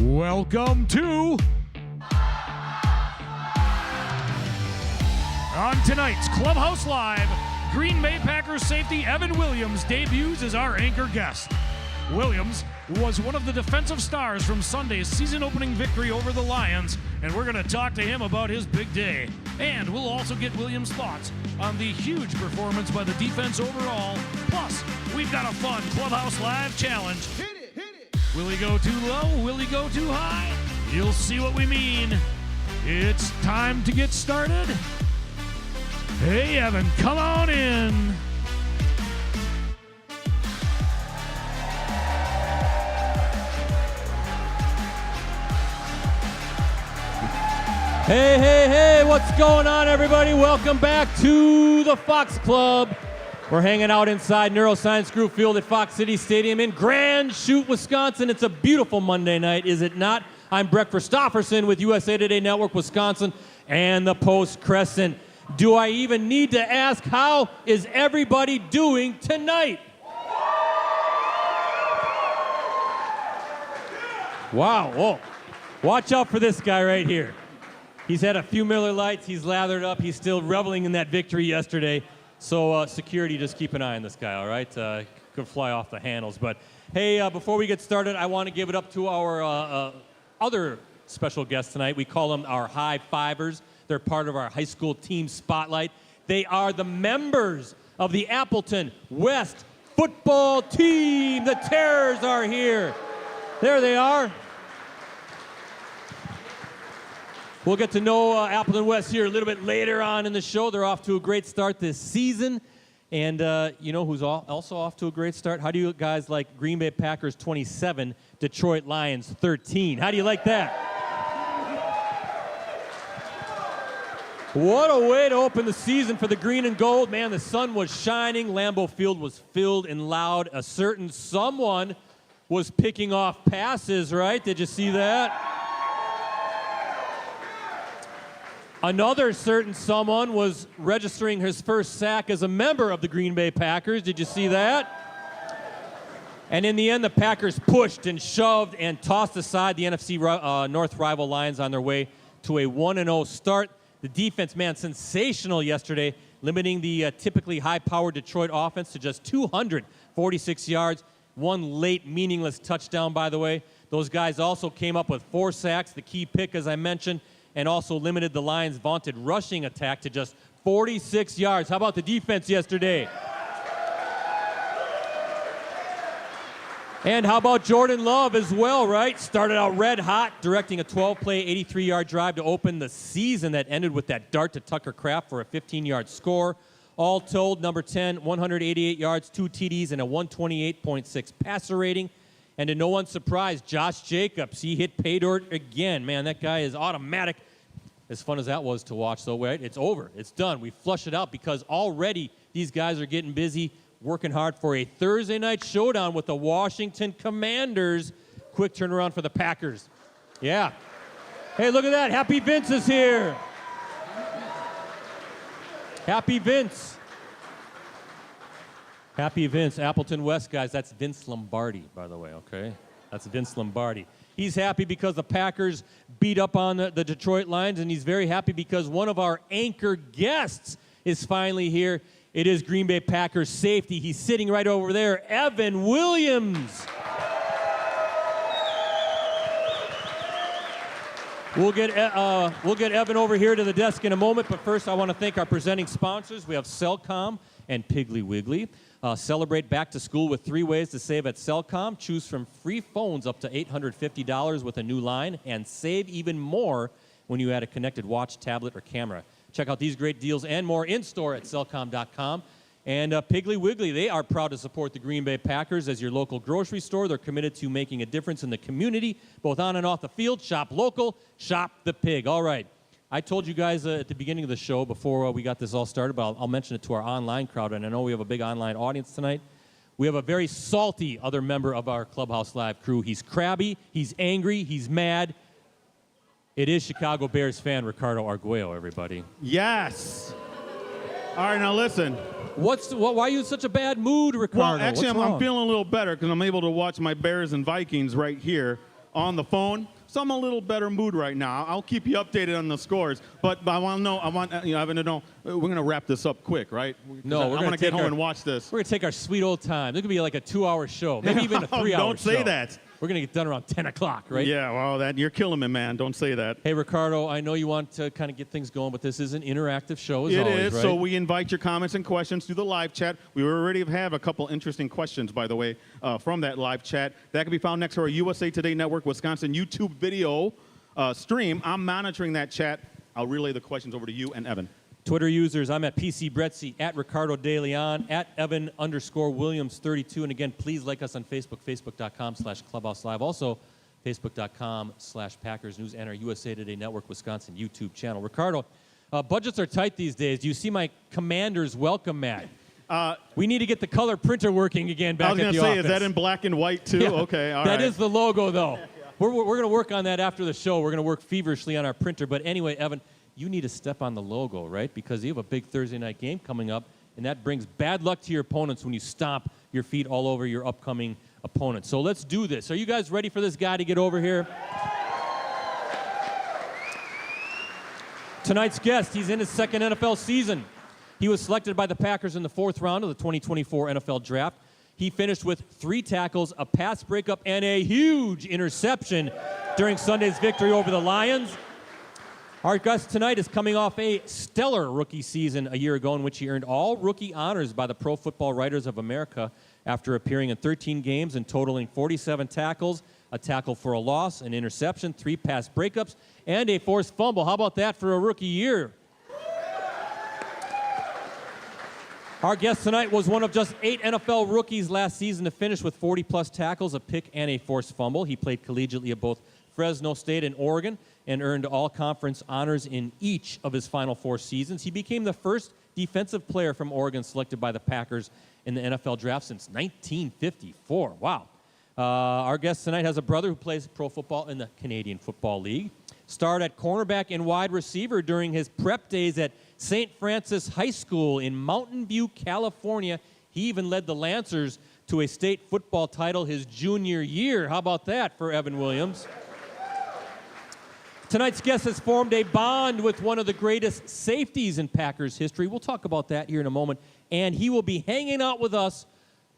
Welcome to... On tonight's Clubhouse Live, Green Bay Packers safety Evan Williams debuts as our anchor guest. Williams was one of the defensive stars from Sunday's season-opening victory over the Lions, and we're going to talk to him about his big day. And we'll also get Williams' thoughts on the huge performance by the defense overall. Plus, we've got a fun Clubhouse Live challenge. Hit it! Will he go too low? Will he go too high? You'll see what we mean. It's time to get started. Hey, Evan, come on in. Hey, what's going on, everybody? Welcome back to the Fox Club. We're hanging out inside Neuroscience Group Field at Fox City Stadium in Grand Chute, Wisconsin. It's a beautiful Monday night, is it not? I'm Brett Christopherson with USA Today Network Wisconsin and the Post Crescent. Do I even need to ask, how is everybody doing tonight? Wow, whoa. Watch out for this guy right here. He's had a few Miller Lights. He's lathered up. He's still reveling in that victory yesterday. So security, just keep an eye on this guy, all right? Could fly off the handles. But, hey, before we get started, I want to give it up to our other special guests tonight. We call them our high fivers. They're part of our high school team spotlight. They are the members of the Appleton West football team. The Terrors are here. There they are. We'll get to know Appleton West here a little bit later on in the show. They're off to a great start this season. And you know who's also off to a great start? How do you guys like Green Bay Packers 27, Detroit Lions 13? How do you like that? What a way to open the season for the green and gold. Man, the sun was shining. Lambeau Field was filled and loud. A certain someone was picking off passes, right? Did you see that? Another certain someone was registering his first sack as a member of the Green Bay Packers. Did you see that? And in the end, the Packers pushed and shoved and tossed aside the NFC North rival Lions on their way to a 1-0 start. The defense, man, sensational yesterday, limiting the typically high-powered Detroit offense to just 246 yards. One late, meaningless touchdown, by the way. Those guys also came up with 4 sacks, the key pick, as I mentioned, and also limited the Lions' vaunted rushing attack to just 46 yards. How about the defense yesterday? And how about Jordan Love as well, right? Started out red hot, directing a 12-play, 83-yard drive to open the season that ended with that dart to Tucker Kraft for a 15-yard score. All told, number 10, 188 yards, 2 TDs, and a 128.6 passer rating. And to no one's surprise, Josh Jacobs, he hit pay dirt again. Man, that guy is automatic. As fun as that was to watch, though, right? It's over. It's done. We flush it out because already these guys are getting busy, working hard for a Thursday night showdown with the Washington Commanders. Quick turnaround for the Packers. Yeah. Hey, look at that. Happy Vince is here. Happy Vince. Happy Vince. Appleton West, guys. That's Vince Lombardi, by the way, okay? That's Vince Lombardi. He's happy because the Packers beat up on the Detroit Lions, and he's very happy because one of our anchor guests is finally here. It is Green Bay Packers safety. He's sitting right over there, Evan Williams. We'll get Evan over here to the desk in a moment, but first I want to thank our presenting sponsors. We have Cellcom and Piggly Wiggly. Celebrate back to school with 3 ways to save at Cellcom. Choose from free phones up to $850 with a new line, and save even more when you add a connected watch, tablet, or camera. Check out these great deals and more in-store at Cellcom.com. And Piggly Wiggly, they are proud to support the Green Bay Packers as your local grocery store. They're committed to making a difference in the community, both on and off the field. Shop local, shop the pig. All right. I told you guys at the beginning of the show before we got this all started, but I'll mention it to our online crowd, and I know we have a big online audience tonight. We have a very salty other member of our Clubhouse Live crew. He's crabby, he's angry, he's mad. It is Chicago Bears fan Ricardo Arguello, everybody. Yes. All right, now listen. Why are you in such a bad mood, Ricardo? Well, actually, I'm feeling a little better because I'm able to watch my Bears and Vikings right here. on the phone. So I'm in a little better mood right now. I'll keep you updated on the scores. But I want to know, Evan to know, we're going to wrap this up quick, right? No, I'm going to get home and watch this. We're going to take our sweet old time. This could be like a 2-hour show, maybe even a 3-hour show. Don't say that. We're going to get done around 10 o'clock, right? Yeah, well, you're killing me, man. Don't say that. Hey, Ricardo, I know you want to kind of get things going, but this is an interactive show, as always, It is, right? so we invite your comments and questions through the live chat. We already have a couple interesting questions, by the way, from that live chat. That can be found next to our USA Today Network Wisconsin YouTube video stream. I'm monitoring that chat. I'll relay the questions over to you and Evan. Twitter users, I'm at PC Bretzi, at Ricardo De Leon, at Evan_Williams32. And again, please like us on Facebook, facebook.com/Clubhouse Live. Also, facebook.com/Packers News and our USA Today Network Wisconsin YouTube channel. Ricardo, budgets are tight these days. Do you see my Commander's welcome mat? We need to get the color printer working again back at the office. I was going to say, is that in black and white too? Yeah, okay, all right. That is the logo, though. We're going to work on that after the show. We're going to work feverishly on our printer. But anyway, Evan, you need to step on the logo, right? Because you have a big Thursday night game coming up, and that brings bad luck to your opponents when you stomp your feet all over your upcoming opponent. So let's do this. Are you guys ready for this guy to get over here? Tonight's guest, he's in his second NFL season. He was selected by the Packers in the 4th round of the 2024 NFL Draft. He finished with 3 tackles, a pass breakup, and a huge interception during Sunday's victory over the Lions. Our guest tonight is coming off a stellar rookie season a year ago in which he earned all rookie honors by the Pro Football Writers of America after appearing in 13 games and totaling 47 tackles, a tackle for a loss, an interception, 3 pass breakups, and a forced fumble. How about that for a rookie year? Our guest tonight was one of just 8 NFL rookies last season to finish with 40-plus tackles, a pick, and a forced fumble. He played collegiately at both Fresno State and Oregon and earned all-conference honors in each of his final 4 seasons. He became the first defensive player from Oregon selected by the Packers in the NFL draft since 1954. Wow. Our guest tonight has a brother who plays pro football in the Canadian Football League. Starred at cornerback and wide receiver during his prep days at St. Francis High School in Mountain View, California. He even led the Lancers to a state football title his junior year. How about that for Evan Williams? Tonight's guest has formed a bond with one of the greatest safeties in Packers history. We'll talk about that here in a moment. And he will be hanging out with us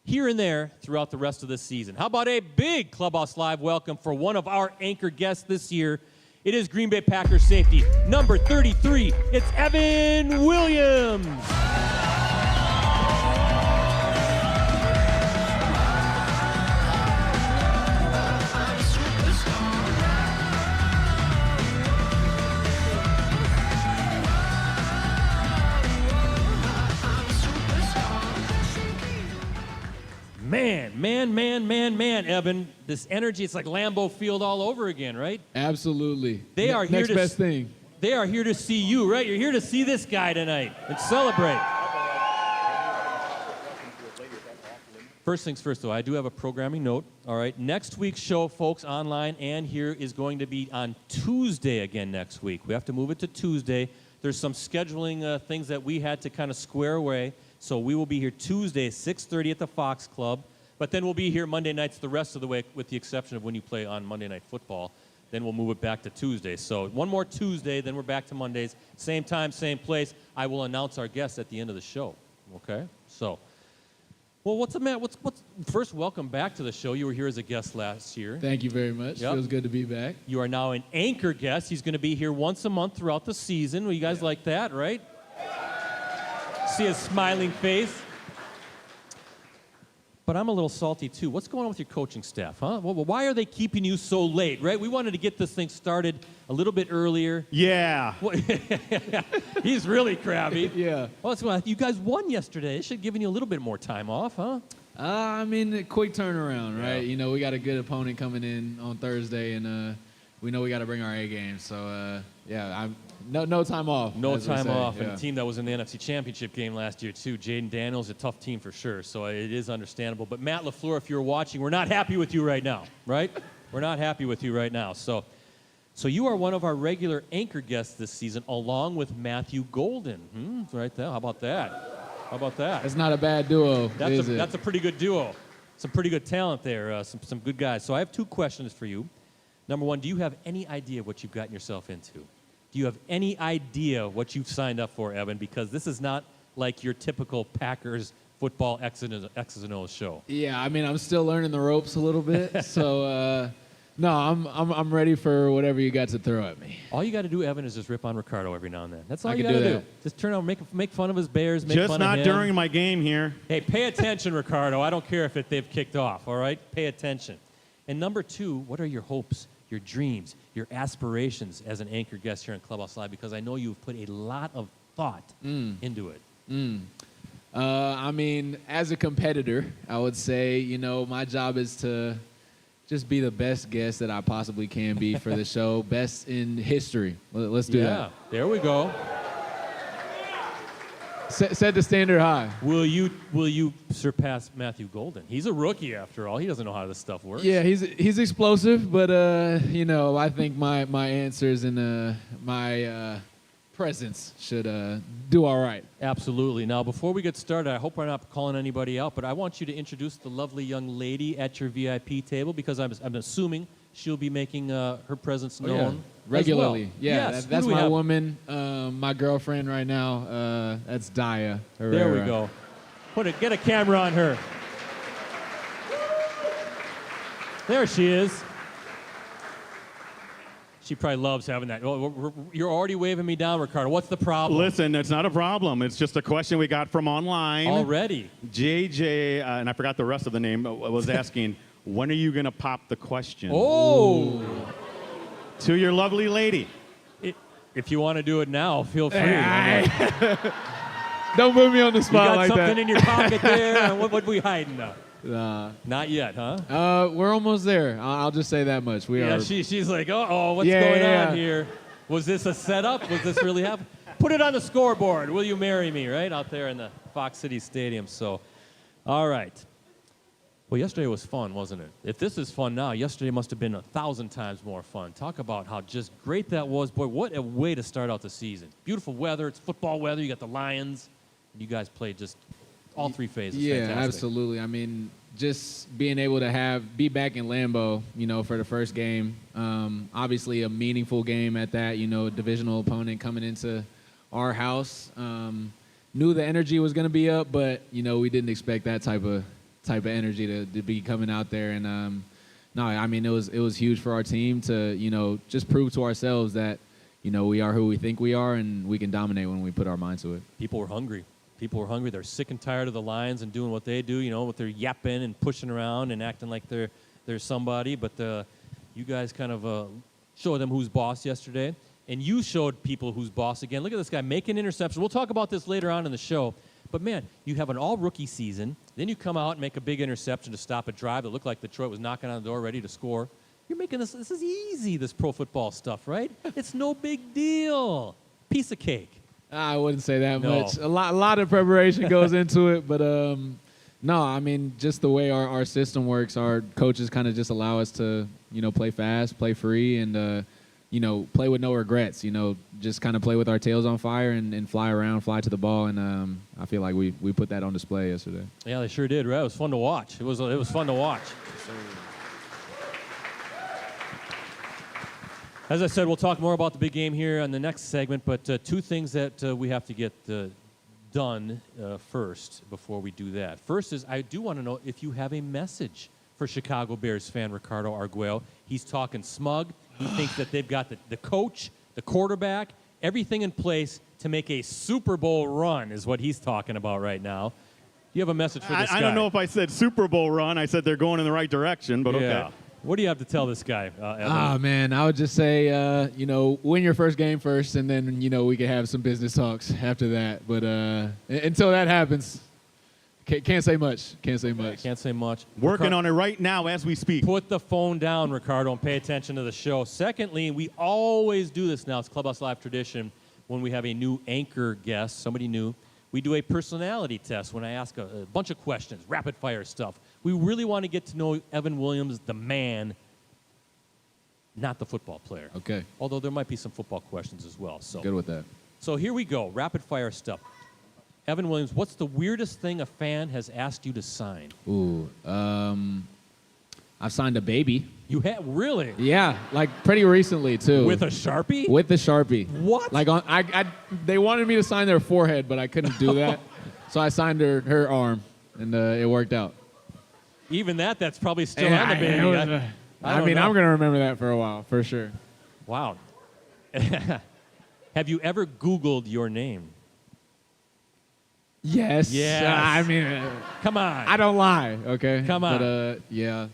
here and there throughout the rest of this season. How about a big Clubhouse Live welcome for one of our anchor guests this year? It is Green Bay Packers safety, number 33. It's Evan Williams. Man, Evan, this energy, it's like Lambeau Field all over again, right? Absolutely. They are here Next best thing. They are here to see you, right? You're here to see this guy tonight and celebrate. First things first, though, I do have a programming note. All right, next week's show, folks, online and here, is going to be on Tuesday again next week. We have to move it to Tuesday. There's some scheduling things that we had to kind of square away. So we will be here Tuesday, 6:30 at the Fox Club. But then we'll be here Monday nights the rest of the week, with the exception of when you play on Monday Night Football. Then we'll move it back to Tuesday. So one more Tuesday, then we're back to Mondays. Same time, same place. I will announce our guests at the end of the show. Okay? So, well, what's the matter? First, welcome back to the show. You were here as a guest last year. Thank you very much. Yep. Feels good to be back. You are now an anchor guest. He's going to be here once a month throughout the season. Well, you guys like that, right? See his smiling face. But I'm a little salty, too. What's going on with your coaching staff, huh? Well, why are they keeping you so late, right? We wanted to get this thing started a little bit earlier. Yeah. He's really crabby. Yeah. Well, you guys won yesterday. It should have given you a little bit more time off, huh? I mean, a quick turnaround, right? Yeah. You know, we got a good opponent coming in on Thursday, and we know we got to bring our A game. So, no time off. No as we time say. off. Yeah. And a team that was in the NFC Championship game last year, too. Jaden Daniels, a tough team for sure. So it is understandable. But Matt LaFleur, if you're watching, we're not happy with you right now, right? We're not happy with you right now. So you are one of our regular anchor guests this season, along with Matthew Golden. Right there. How about that? How about that? It's not a bad duo, is it? That's a pretty good duo. Some pretty good talent there. Some good guys. So I have 2 questions for you. Number one, do you have any idea what you've gotten yourself into? Do you have any idea what you've signed up for, Evan? Because this is not like your typical Packers football X's and O's show. Yeah, I mean, I'm still learning the ropes a little bit. So, no, I'm ready for whatever you got to throw at me. All you got to do, Evan, is just rip on Ricardo every now and then. That's all I you can got to do do. that. Just turn on, make fun of his Bears, make Just fun of him. not during my game here. Hey, pay attention, Ricardo. I don't care if they've kicked off, all right? Pay attention. And number two, what are your hopes, your dreams, your aspirations as an anchor guest here on Clubhouse Live? Because I know you've put a lot of thought into it. I mean, as a competitor, I would say, my job is to just be the best guest that I possibly can be for the show. Best in history. Let's do that. Yeah, there we go. Set the standard high. Will you surpass Matthew Golden? He's a rookie after all. He doesn't know how this stuff works. Yeah, he's explosive, but I think my answers and my presence should do all right. Absolutely. Now, before we get started, I hope we're not calling anybody out, but I want you to introduce the lovely young lady at your VIP table, because I'm assuming she'll be making her presence known regularly. as well. Yeah, Yes. that's Who do we my have? woman, my girlfriend right now. That's Daya. There we go. Get a camera on her. There she is. She probably loves having that. Oh, you're already waving me down, Ricardo. What's the problem? Listen, it's not a problem. It's just a question we got from online. Already? JJ, and I forgot the rest of the name, was asking, when are you going to pop the question? Oh! To your lovely lady. If you want to do it now, feel free. Don't put me on the You spot got like something that. in your pocket there? What are we hiding now? Nah. Not yet, huh? We're almost there. I'll just say that much. We Yeah, are. she's like, uh-oh, what's going on here? Was this a setup? Was this really happening? Put it on the scoreboard. Will you marry me, right? Out there in the Fox City Stadium. So, all right. Well, yesterday was fun, wasn't it? If this is fun now, yesterday must have been 1,000 times more fun. Talk about how just great that was. Boy, what a way to start out the season. Beautiful weather. It's football weather. You got the Lions. You guys played just all three phases. Yeah, Fantastic. absolutely. I mean, just being able to be back in Lambeau, for the first game. Obviously a meaningful game at that, divisional opponent coming into our house. Knew the energy was going to be up, but, we didn't expect that type of energy to be coming out there. And, no, I mean, it was huge for our team to, just prove to ourselves that, we are who we think we are, and we can dominate when we put our minds to it. People were hungry. They're sick and tired of the Lions and doing what they do, with their yapping and pushing around and acting like they're somebody. But you guys kind of showed them who's boss yesterday. And you showed people who's boss again. Look at this guy making interceptions. We'll talk about this later on in the show. But, man, you have an all-rookie season. Then you come out and make a big interception to stop a drive that looked like Detroit was knocking on the door ready to score. You're making this is easy, this pro football stuff, right? It's no big deal. Piece of cake. I wouldn't say that No. much. A lot of preparation goes into it, but no, I mean, just the way our system works, our coaches kind of just allow us to, play fast, play free, and, play with no regrets, just kind of play with our tails on fire and fly around, fly to the ball, and I feel like we put that on display yesterday. Yeah, they sure did, right? It was fun to watch. It was fun to watch. As I said, we'll talk more about the big game here on the next segment, but two things that we have to get done first before we do that. First is I do want to know if you have a message for Chicago Bears fan Ricardo Arguello. He's talking smug. He thinks that they've got the coach, the quarterback, everything in place to make a Super Bowl run is what he's talking about right now. Do you have a message for this guy? I don't know if I said Super Bowl run. I said they're going in the right direction, but okay. What do you have to tell this guy, Evan? Ah, man, I would just say, win your first game first, and then, we can have some business talks after that. But until that happens, can't say much. Can't say much. Working on it right now as we speak. Put the phone down, Ricardo, and pay attention to the show. Secondly, we always do this now. It's Clubhouse Live tradition. When we have a new anchor guest, somebody new, we do a personality test when I ask a bunch of questions, rapid-fire stuff. We really want to get to know Evan Williams, the man, not the football player. Okay. Although there might be some football questions as well. So Good with that. So here we go, rapid-fire stuff. Evan Williams, what's the weirdest thing a fan has asked you to sign? Ooh. I've signed a baby. You have really? Yeah, like pretty recently too. With a Sharpie? With the Sharpie. What? Like they wanted me to sign their forehead, but I couldn't do that. So I signed her arm, and it worked out. Even that's probably still on the baby. I mean, I'm going to remember that for a while, for sure. Wow. Have you ever Googled your name? Yes. I mean, come on. I don't lie, okay? Come on. But, yeah.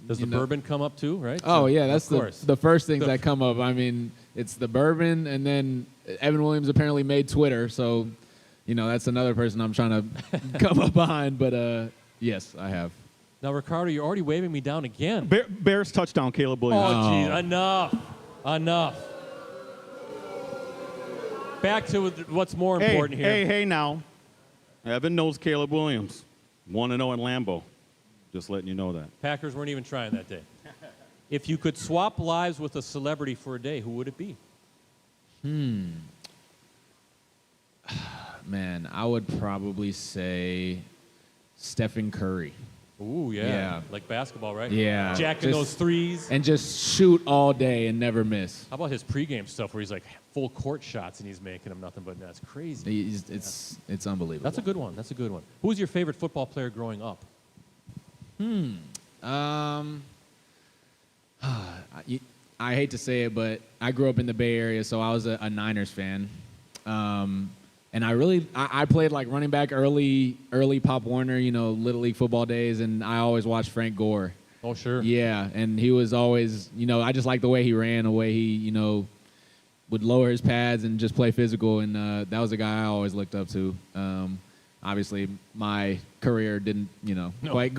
Does the bourbon come up too, right? Oh, yeah, that's the first things that come up. I mean, it's the bourbon, and then Evan Williams apparently made Twitter, so, that's another person I'm trying to come up behind. But, yes, I have. Now, Ricardo, you're already waving me down again. Bears touchdown, Caleb Williams. Oh, geez, enough. Back to what's more important here. Hey, now. Evan knows Caleb Williams. 1-0 in Lambeau. Just letting you know that. Packers weren't even trying that day. If you could swap lives with a celebrity for a day, who would it be? Man, I would probably say Stephen Curry. Ooh, yeah. Yeah. Like basketball, right? Yeah. Jacking those threes. And just shoot all day and never miss. How about his pregame stuff where he's like full court shots and he's making them nothing but nets? Crazy. It's unbelievable. That's a good one. Who was your favorite football player growing up? I hate to say it, but I grew up in the Bay Area, so I was a Niners fan. And I played like running back early Pop Warner, Little League football days, and I always watched Frank Gore. Oh, sure. Yeah, and he was always, I just liked the way he ran, the way he, would lower his pads and just play physical, and that was a guy I always looked up to. Obviously, my career didn't,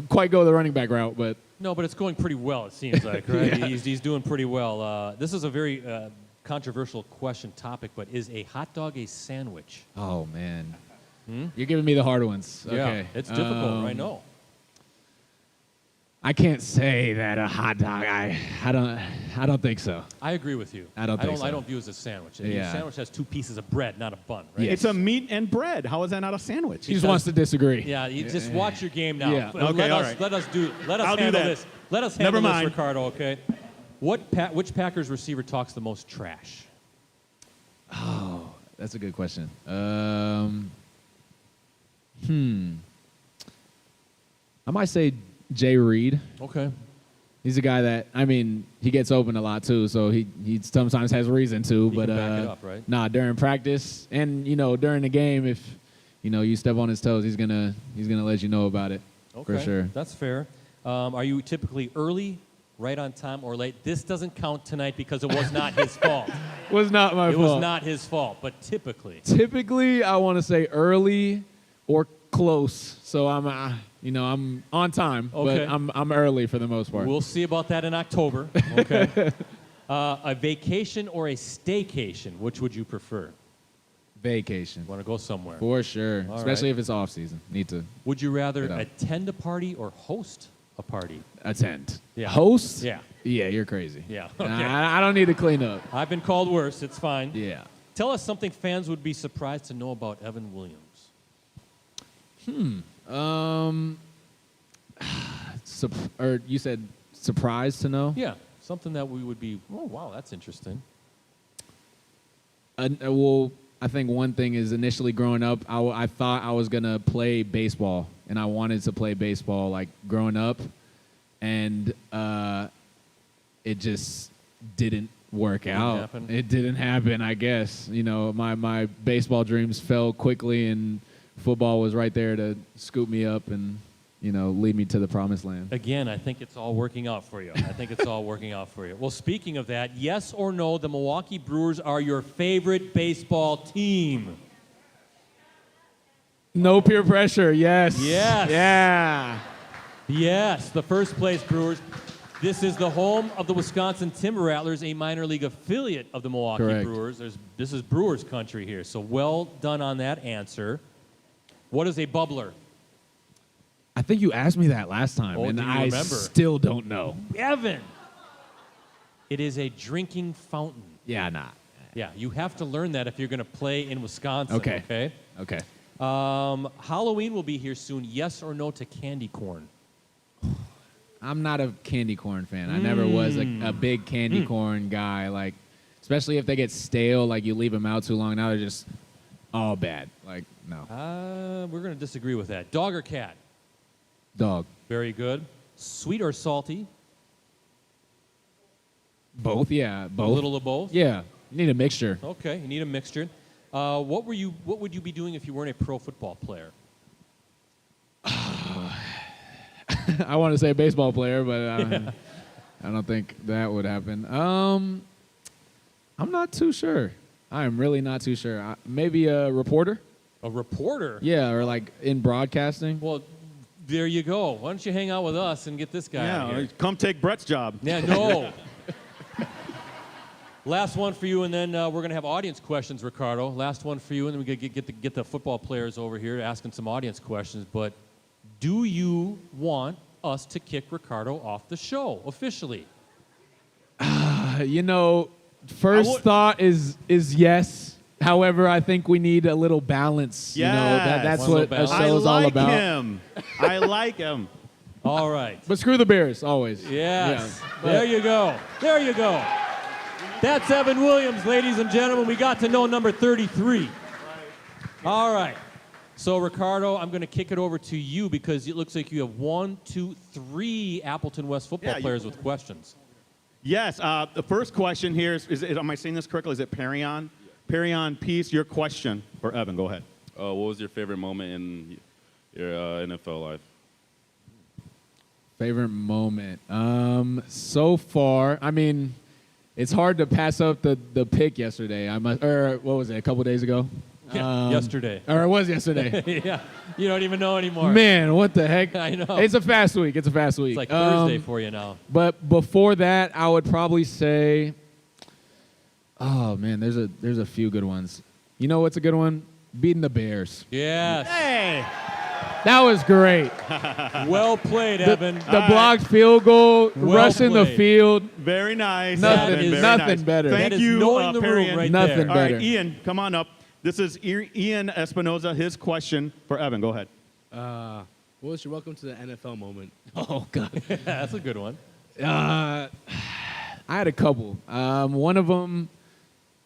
quite go the running back route, but... No, but it's going pretty well, it seems like, right? Yeah. He's doing pretty well. This is a very controversial topic, but is a hot dog a sandwich? Oh, man. You're giving me the hard ones. Yeah, Okay. it's difficult, I know. I can't say that a hot dog. I don't think so. I agree with you. I don't think so. I don't view it as a sandwich. Yeah. A sandwich has two pieces of bread, not a bun, right? Yeah. It's a meat and bread. How is that not a sandwich? He just wants to disagree. Yeah, you just watch your game now. Yeah. Okay, all right. Let us I'll do handle that. this. Let us Never handle this, mind. Ricardo, okay? Which Packers receiver talks the most trash? Oh, that's a good question. I might say Jay Reed. Okay. He's a guy that, he gets open a lot too, so he sometimes has reason to. He but can back it up, right? Nah, during practice and during the game, if you step on his toes, he's gonna let you know about it. Okay. For sure. That's fair. Are you typically early, right on time, or late? This doesn't count tonight because it was not his fault. Was not my fault. It was not his fault, but typically. Typically, I want to say early or close. So I'm on time, Okay. but I'm early for the most part. We'll see about that in October. Okay. A vacation or a staycation, which would you prefer? Vacation. Want to go somewhere? For sure, All especially right. if it's off season. Need to Would you rather Get out. attend a party or host a party? attend. Yeah. Host? Yeah. Yeah, you're crazy. Yeah. Nah, Okay. I don't need to clean up. I've been called worse. It's fine. Yeah. Tell us something fans would be surprised to know about Evan Williams. Or you said surprised to know? Yeah. Something that we would be, oh, wow, that's interesting. Well, I think one thing is initially growing up, I thought I was going to play baseball, and I wanted to play baseball like growing up, and it just didn't work out. happen? It didn't happen, I guess. My baseball dreams fell quickly, and football was right there to scoop me up and, lead me to the promised land. Again, I think it's all working out for you. Well, speaking of that, yes or no, the Milwaukee Brewers are your favorite baseball team? No peer pressure, yes. Yes. Yeah. Yes, the first place Brewers. This is the home of the Wisconsin Timber Rattlers, a minor league affiliate of the Milwaukee Correct. Brewers. This is Brewers country here, so well done on that answer. What is a bubbler? I think you asked me that last time, Oh, and do you I remember? still don't know. Evan! It is a drinking fountain. Yeah, nah. Yeah, you have to learn that if you're going to play in Wisconsin, Okay. Okay. Halloween will be here soon. Yes or no to candy corn? I'm not a candy corn fan. I never was a big candy corn guy. Like, especially if they get stale, like you leave them out too long. Now they're just all bad. Like, no. We're going to disagree with that. Dog or cat? Dog. Very good. Sweet or salty? Both, yeah. Both. A little of both? Yeah. You need a mixture. Okay, you need a mixture. What would you be doing if you weren't a pro football player? I want to say baseball player, but I don't think that would happen. I'm not too sure. I am really not too sure. Maybe a reporter? A reporter? Yeah, or like in broadcasting. Well, there you go. Why don't you hang out with us and get this guy out of here? Come take Brett's job. Yeah, no. Last one for you, and then we're going to have audience questions, Ricardo. Last one for you, and then we're going to get the football players over here asking some audience questions. But do you want us to kick Ricardo off the show officially? First thought is yes. However, I think we need a little balance. Yes. That's what a show is all about. I like him. All right. But screw the Bears, always. Yes. Yeah. There you go. There you go. That's Evan Williams, ladies and gentlemen. We got to know number 33. All right. So, Ricardo, I'm going to kick it over to you because it looks like you have 1, 2, 3 Appleton West football players with questions. Yes. The first question here is am I saying this correctly? Is it Perion? Perion Peace, your question for Evan. Go ahead. What was your favorite moment in your NFL life? Favorite moment? So far, I mean, it's hard to pass up the pick yesterday. What was it, a couple days ago? Yeah, yesterday. Or it was yesterday. Yeah, you don't even know anymore. Man, what the heck? I know. It's a fast week. It's like Thursday for you now. But before that, I would probably say, oh man, there's a few good ones. You know what's a good one? Beating the Bears. Yes. Hey. That was great. Well played, Evan. The blocked field goal, Well rushing the played. Field. Very nice. Nothing- Evan, very nothing nice. better. Thank That is you, knowing the room Perion. right Nothing there. All better. right, Ian, come on up. This is Ian Espinoza. His question for Evan. Go ahead. What was your welcome to the NFL moment? Oh God. That's a good one. I had a couple. One of them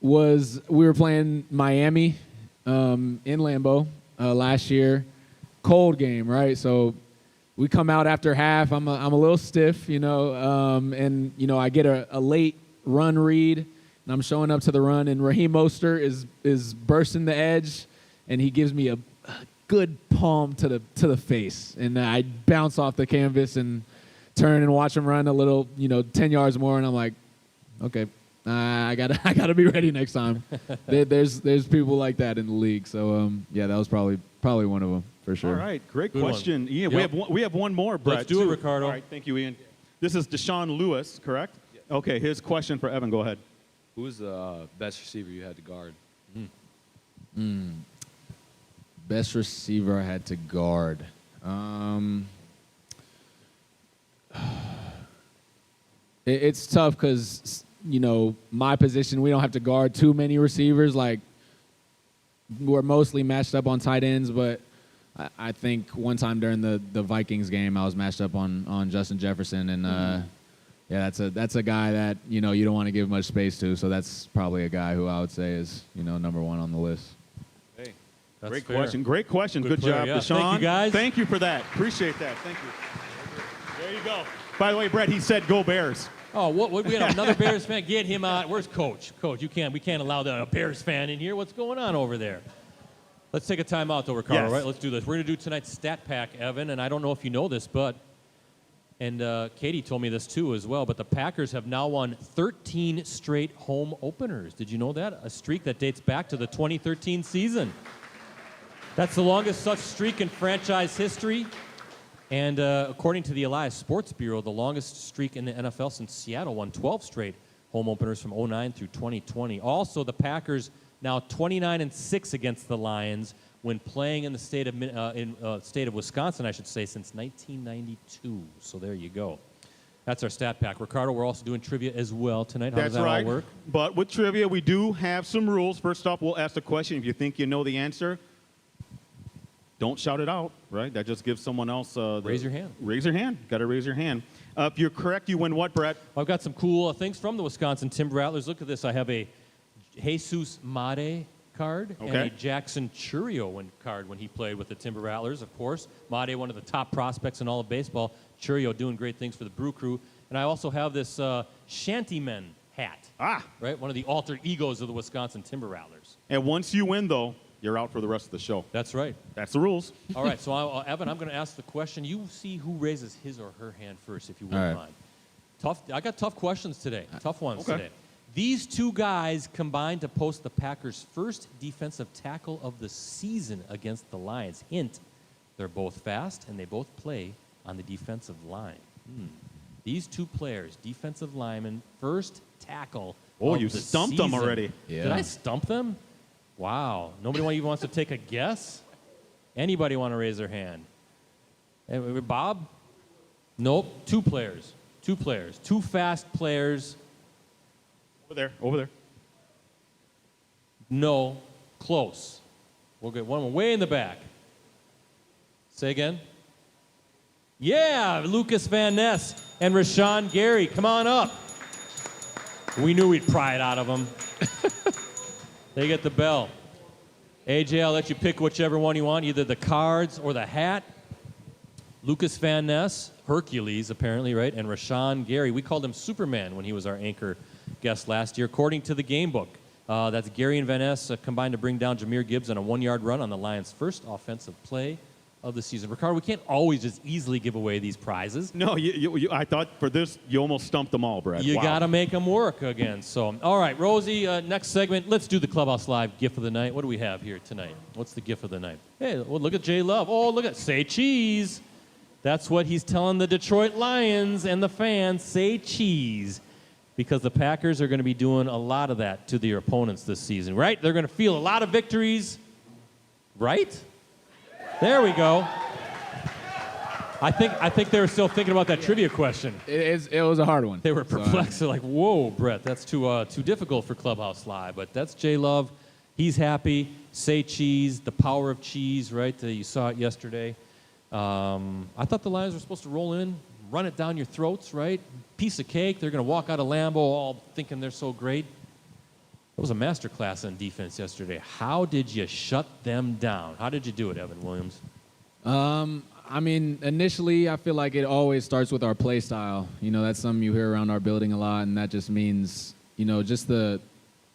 was we were playing Miami in Lambeau last year. Cold game, right? So we come out after half. I'm a little stiff, and I get a late run read, and I'm showing up to the run, and Raheem Mostert is bursting the edge, and he gives me a good palm to the face, and I bounce off the canvas and turn and watch him run a little, 10 yards more, and I'm like, okay, I gotta be ready next time. There's people like that in the league, so that was probably one of them for sure. All right, great Good question. one. Ian, Yep. we have one more, Brett. Let's do it, too. Ricardo. All right, thank you, Ian. This is Deshaun Lewis, correct? Okay, his question for Evan. Go ahead. Who was the best receiver you had to guard? Best receiver I had to guard. It's tough because, my position, we don't have to guard too many receivers. Like, we're mostly matched up on tight ends, but I think one time during the Vikings game, I was matched up on Justin Jefferson, and that's a guy that, you don't want to give much space to, so that's probably a guy who I would say is, number one on the list. Hey, That's great fair. question. Great question. Good player, job, yeah. Deshaun. Thank you, guys. Thank you for that. Appreciate that. Thank you. There you go. By the way, Brett, he said go Bears. Oh, what we got another Bears fan? Get him out. Where's Coach? Coach, we can't allow a Bears fan in here. What's going on over there? Let's take a timeout, though, Ricardo. Yes. Right? Let's do this. We're going to do tonight's stat pack, Evan, and I don't know if you know this, but Katie told me this too as well, but the Packers have now won 13 straight home openers. Did you know that? A streak that dates back to the 2013 season. That's the longest such streak in franchise history. And according to the Elias Sports Bureau, the longest streak in the NFL since Seattle won 12 straight home openers from 2009 through 2020. Also, the Packers now 29-6 against the Lions when playing in the state of Wisconsin, I should say, since 1992. So there you go. That's our stat pack. Ricardo, we're also doing trivia as well tonight. How does that all work? But with trivia, we do have some rules. First off, we'll ask the question. If you think you know the answer, don't shout it out, right? That just gives someone else Raise your hand. Raise your hand. Got to raise your hand. If you're correct, you win what, Brett? I've got some cool things from the Wisconsin Timber Rattlers. Look at this. I have a Jesus Made card and a Jackson Churio card when he played with the Timber Rattlers, of course. Made, one of the top prospects in all of baseball. Churio doing great things for the Brew Crew. And I also have this Shantymen hat. Right? One of the alter egos of the Wisconsin Timber Rattlers. And once you win, though, you're out for the rest of the show. That's right. That's the rules. All right, so Evan, I'm going to ask the question. You see who raises his or her hand first, if you wouldn't mind. I got tough questions today. Tough ones today. These two guys combined to post the Packers' first defensive tackle of the season against the Lions. Hint, they're both fast, and they both play on the defensive line. These two players, defensive linemen, first tackle of you the stumped season. them already. Yeah. Did I stump them? Wow. Nobody even wants to take a guess? Anybody want to raise their hand? Bob? Nope. Two players. Two fast players. Over there. No. Close. We'll get one way in the back. Say again. Yeah, Lucas Van Ness and Rashawn Gary. Come on up. We knew we'd pry it out of them. They get the bell. AJ, I'll let you pick whichever one you want, either the cards or the hat. Lucas Van Ness, Hercules apparently, right? And Rashawn Gary. We called him Superman when he was our anchor guest last year, according to the game book. That's Gary and Van Ness combined to bring down Jahmyr Gibbs on a 1-yard run on the Lions' first offensive play of the season. Ricardo, we can't always just easily give away these prizes. No, I thought for this, you almost stumped them all, Brad. You got to make them work again. So, all right, Rosie, next segment, let's do the Clubhouse Live GIF of the night. What do we have here tonight? What's the GIF of the night? Hey, well, look at Jay Love. Oh, look at, say cheese. That's what he's telling the Detroit Lions and the fans, say cheese. Because the Packers are going to be doing a lot of that to their opponents this season, right? They're going to feel a lot of victories, right? There we go. I think they were still thinking about that trivia question. It was a hard one. They were perplexed. They're like, whoa, Brett, that's too difficult for Clubhouse Live. But that's Jay Love. He's happy. Say cheese, the power of cheese, right? You saw it yesterday. I thought the Lions were supposed to roll in, run it down your throats, right? Piece of cake. They're going to walk out of Lambeau all thinking they're so great. It was a masterclass on defense yesterday. How did you shut them down? How did you do it, Evan Williams? I mean, initially, I feel like it always starts with our play style. You know, that's something you hear around our building a lot, and that just means, you know, just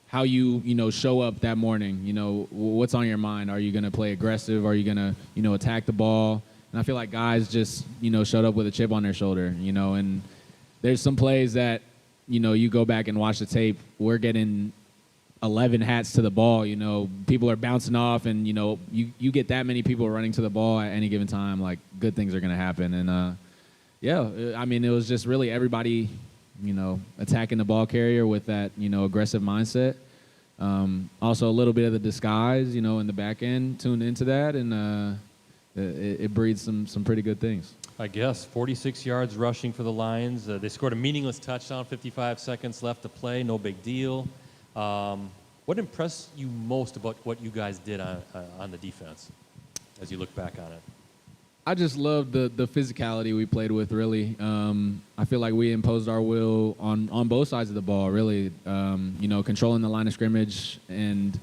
how you show up that morning. You know, what's on your mind? Are you going to play aggressive? Are you going to, attack the ball? And I feel like guys just, showed up with a chip on their shoulder, and there's some plays that, you go back and watch the tape. We're getting 11 hats to the ball, people are bouncing off, and, you get that many people running to the ball at any given time, like, good things are going to happen. And, I mean, it was just really everybody, attacking the ball carrier with that, aggressive mindset. Also a little bit of the disguise, in the back end tuned into that, and it breeds some pretty good things. I guess 46 yards rushing for the Lions. They scored a meaningless touchdown, 55 seconds left to play, no big deal. What impressed you most about what you guys did on the defense as you look back on it? I just loved the physicality we played with, really. I feel like we imposed our will on both sides of the ball, really. Controlling the line of scrimmage, and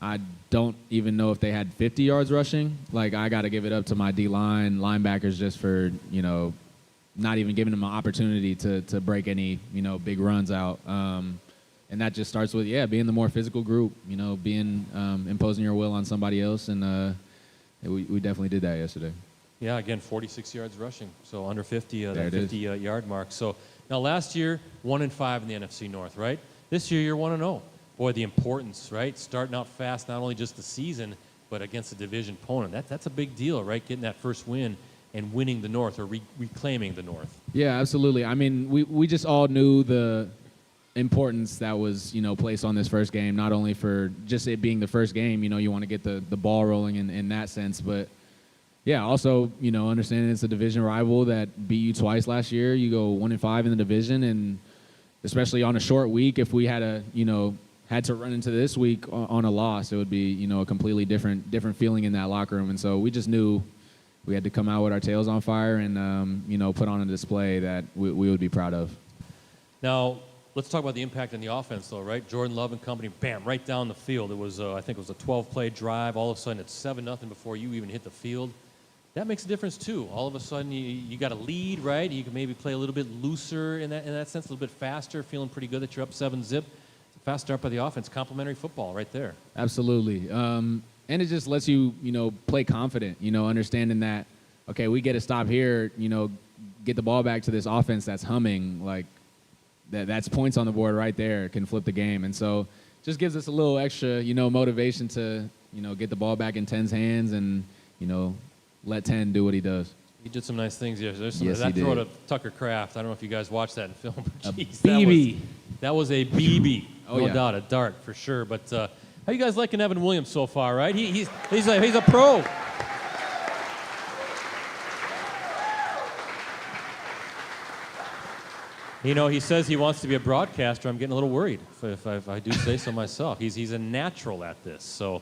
I don't even know if they had 50 yards rushing. Like, I got to give it up to my D-line, linebackers, just for, not even giving them an opportunity to break any, big runs out. And that just starts with, being the more physical group, being imposing your will on somebody else. And we definitely did that yesterday. Yeah, again, 46 yards rushing, so under 50, that 50-yard mark. So now last year, 1-5 in the NFC North, right? This year, you're 1-0. Boy, the importance, right? Starting out fast, not only just the season, but against a division opponent. That's a big deal, right? Getting that first win and winning the North, or reclaiming the North. Yeah, absolutely. I mean, we just all knew the importance that was, placed on this first game, not only for just it being the first game, you want to get the ball rolling in that sense, but also, understanding it's a division rival that beat you twice last year. You go 1-5 in the division, and especially on a short week, if we had had to run into this week on a loss, it would be, you know, a completely different feeling in that locker room. And so we just knew we had to come out with our tails on fire and, you know, put on a display that we would be proud of. Now, let's talk about the impact on the offense, though, right? Jordan Love and company, bam, right down the field. It was, I think it was a 12-play drive. All of a sudden, it's 7-0 before you even hit the field. That makes a difference, too. All of a sudden, you got a lead, right? You can maybe play a little bit looser in that sense, a little bit faster, feeling pretty good that you're up 7-0. Fast start by the offense, complimentary football right there. Absolutely. And it just lets you, you know, play confident, you know, understanding that, okay, we get a stop here, you know, get the ball back to this offense that's humming, like that's points on the board right there, can flip the game. And so just gives us a little extra, you know, motivation to, you know, get the ball back in 10's hands and, you know, let 10 do what he does. He did some nice things yesterday. Yes, that he throw did. to Tucker Kraft, I don't know if you guys watched that in film. But geez, BB. That was a BB. Oh, No yeah. doubt, a dart for sure. But how you guys liking Evan Williams so far, right? He's a pro. You know, he says he wants to be a broadcaster. I'm getting a little worried, if I do say so myself. He's a natural at this. So,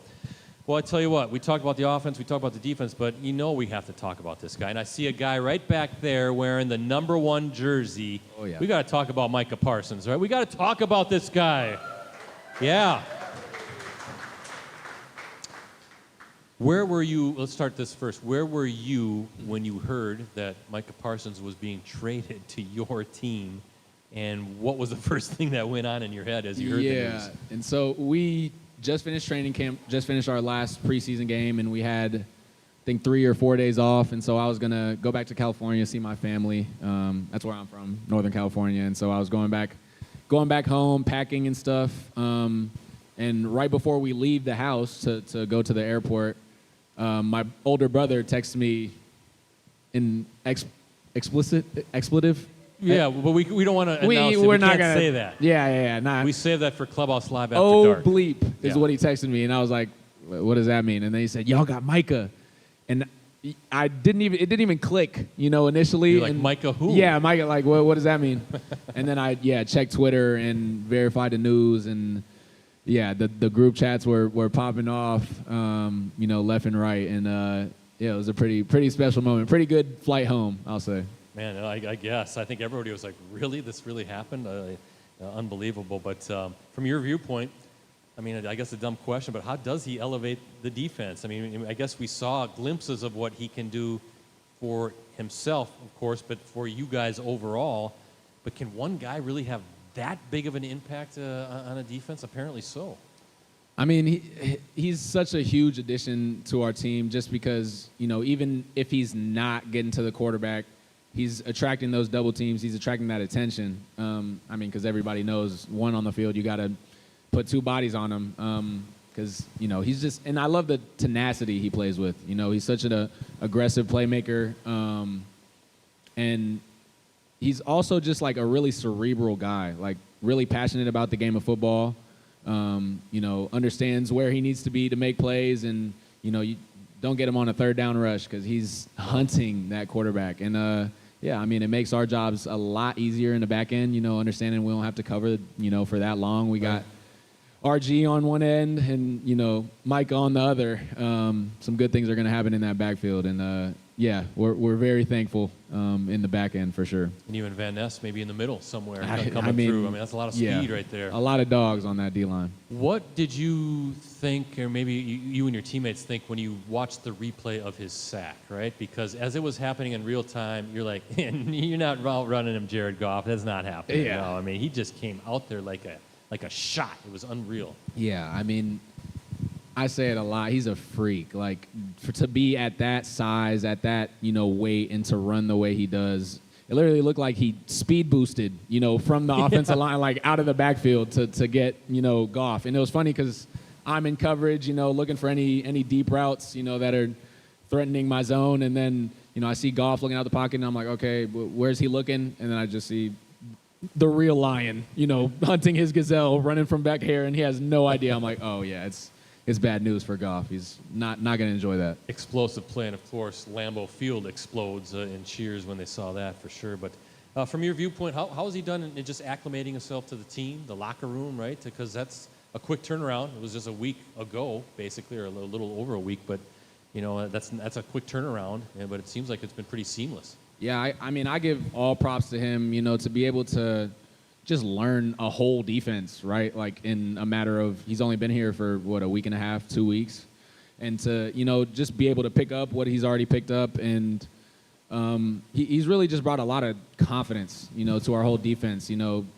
well, I tell you what, we talked about the offense, we talked about the defense, but you know we have to talk about this guy. And I see a guy right back there wearing the #1 jersey. Oh, yeah. We got to talk about Micah Parsons, right? We got to talk about this guy. Yeah. Where were you, let's start this first. Where were you when you heard that Micah Parsons was being traded to your team? And what was the first thing that went on in your head as you heard the news? Yeah, and so we just finished training camp, just finished our last preseason game, and we had, I think, 3 or 4 days off. And so I was going to go back to California, see my family. That's where I'm from, Northern California. And so I was going back home, packing and stuff. And right before we leave the house to go to the airport, my older brother texted me in expletive. Yeah, but we don't want to announce it. We're We not can't gonna say that. Yeah. Nah. We save that for Clubhouse Live after Oh, dark. bleep is Yeah. what he texted me, and I was like, "What does that mean?" And then he said, "Y'all got Micah," and it didn't even click, you know, initially. You're like, and Micah who? Yeah, Micah. Like, what does that mean? And then I checked Twitter and verified the news, and the group chats were popping off, you know, left and right, and it was a pretty special moment, pretty good flight home, I'll say. Man, I guess. I think everybody was like, really? This really happened? Unbelievable. But from your viewpoint, I mean, I guess a dumb question, but how does he elevate the defense? I mean, I guess we saw glimpses of what he can do for himself, of course, but for you guys overall. But can one guy really have that big of an impact on a defense? Apparently so. I mean, he's such a huge addition to our team just because, you know, even if he's not getting to the quarterback, he's attracting those double teams. He's attracting that attention. I mean, because everybody knows one on the field, you got to put 2 bodies on him. Because, you know, he's just – and I love the tenacity he plays with. You know, he's such an aggressive playmaker. And he's also just like a really cerebral guy, like really passionate about the game of football. You know, understands where he needs to be to make plays. And, you know, you don't get him on a 3rd down rush because he's hunting that quarterback. And, yeah, I mean, it makes our jobs a lot easier in the back end, you know, understanding we don't have to cover, you know, for that long. We got RG on one end and, you know, Mike on the other. Some good things are going to happen in that backfield. And, yeah, we're very thankful in the back end for sure. And you and Van Ness maybe in the middle somewhere coming mean, through. I mean, that's a lot of speed right there. A lot of dogs on that D-line. What did you think, or maybe you and your teammates think, when you watched the replay of his sack, right? Because as it was happening in real time, you're like, you're not outrunning him, Jared Goff. That's not happening. Yeah. No, I mean, he just came out there like a shot. It was unreal. Yeah, I mean, I say it a lot. He's a freak. Like, to be at that size, at that, you know, weight, and to run the way he does, it literally looked like he speed boosted, you know, from the offensive line, like out of the backfield to get, you know, Goff. And it was funny because I'm in coverage, you know, looking for any deep routes, you know, that are threatening my zone. And then, you know, I see Goff looking out the pocket, and I'm like, okay, where's he looking? And then I just see the real lion, you know, hunting his gazelle, running from back here, and he has no idea. I'm like, oh, yeah, it's bad news for Goff. He's not going to enjoy that. Explosive play, and of course, Lambeau Field explodes in cheers when they saw that for sure. But from your viewpoint, how has he done in just acclimating himself to the team, the locker room, right? Because that's a quick turnaround. It was just a week ago, basically, or a little over a week, but that's a quick turnaround. But it seems like it's been pretty seamless. Yeah, I mean, I give all props to him, to be able to just learn a whole defense, right? Like in a matter of, he's only been here for, a week and a half, 2 weeks. And to, just be able to pick up what he's already picked up. And he's really just brought a lot of confidence, to our whole defense.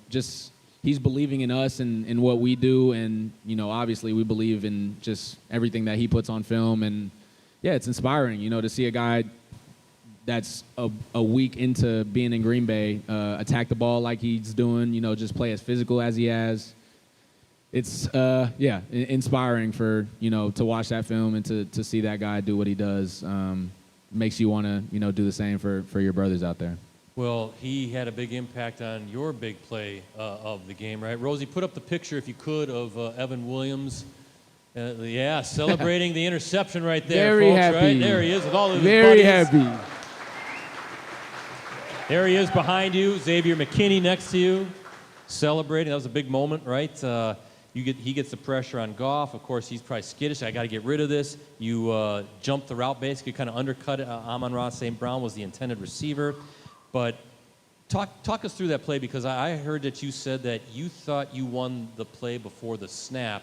Just he's believing in us and in what we do. And, obviously we believe in just everything that he puts on film. And, yeah, it's inspiring, to see a guy that's a week into being in Green Bay, attack the ball like he's doing, just play as physical as he has. It's, inspiring for, to watch that film and to see that guy do what he does. Makes you want to, do the same for your brothers out there. Well, he had a big impact on your big play of the game, right? Rosie, put up the picture, if you could, of Evan Williams. Celebrating the interception right there, Very folks, happy. right? There he is with all of his Very buddies. happy. There he is behind you, Xavier McKinney next to you, celebrating. That was a big moment, right? He gets the pressure on Goff. Of course, he's probably skittish. I got to get rid of this. You jump the route, basically kind of undercut it. Amon-Ra St. Brown was the intended receiver. But talk us through that play, because I heard that you said that you thought you won the play before the snap,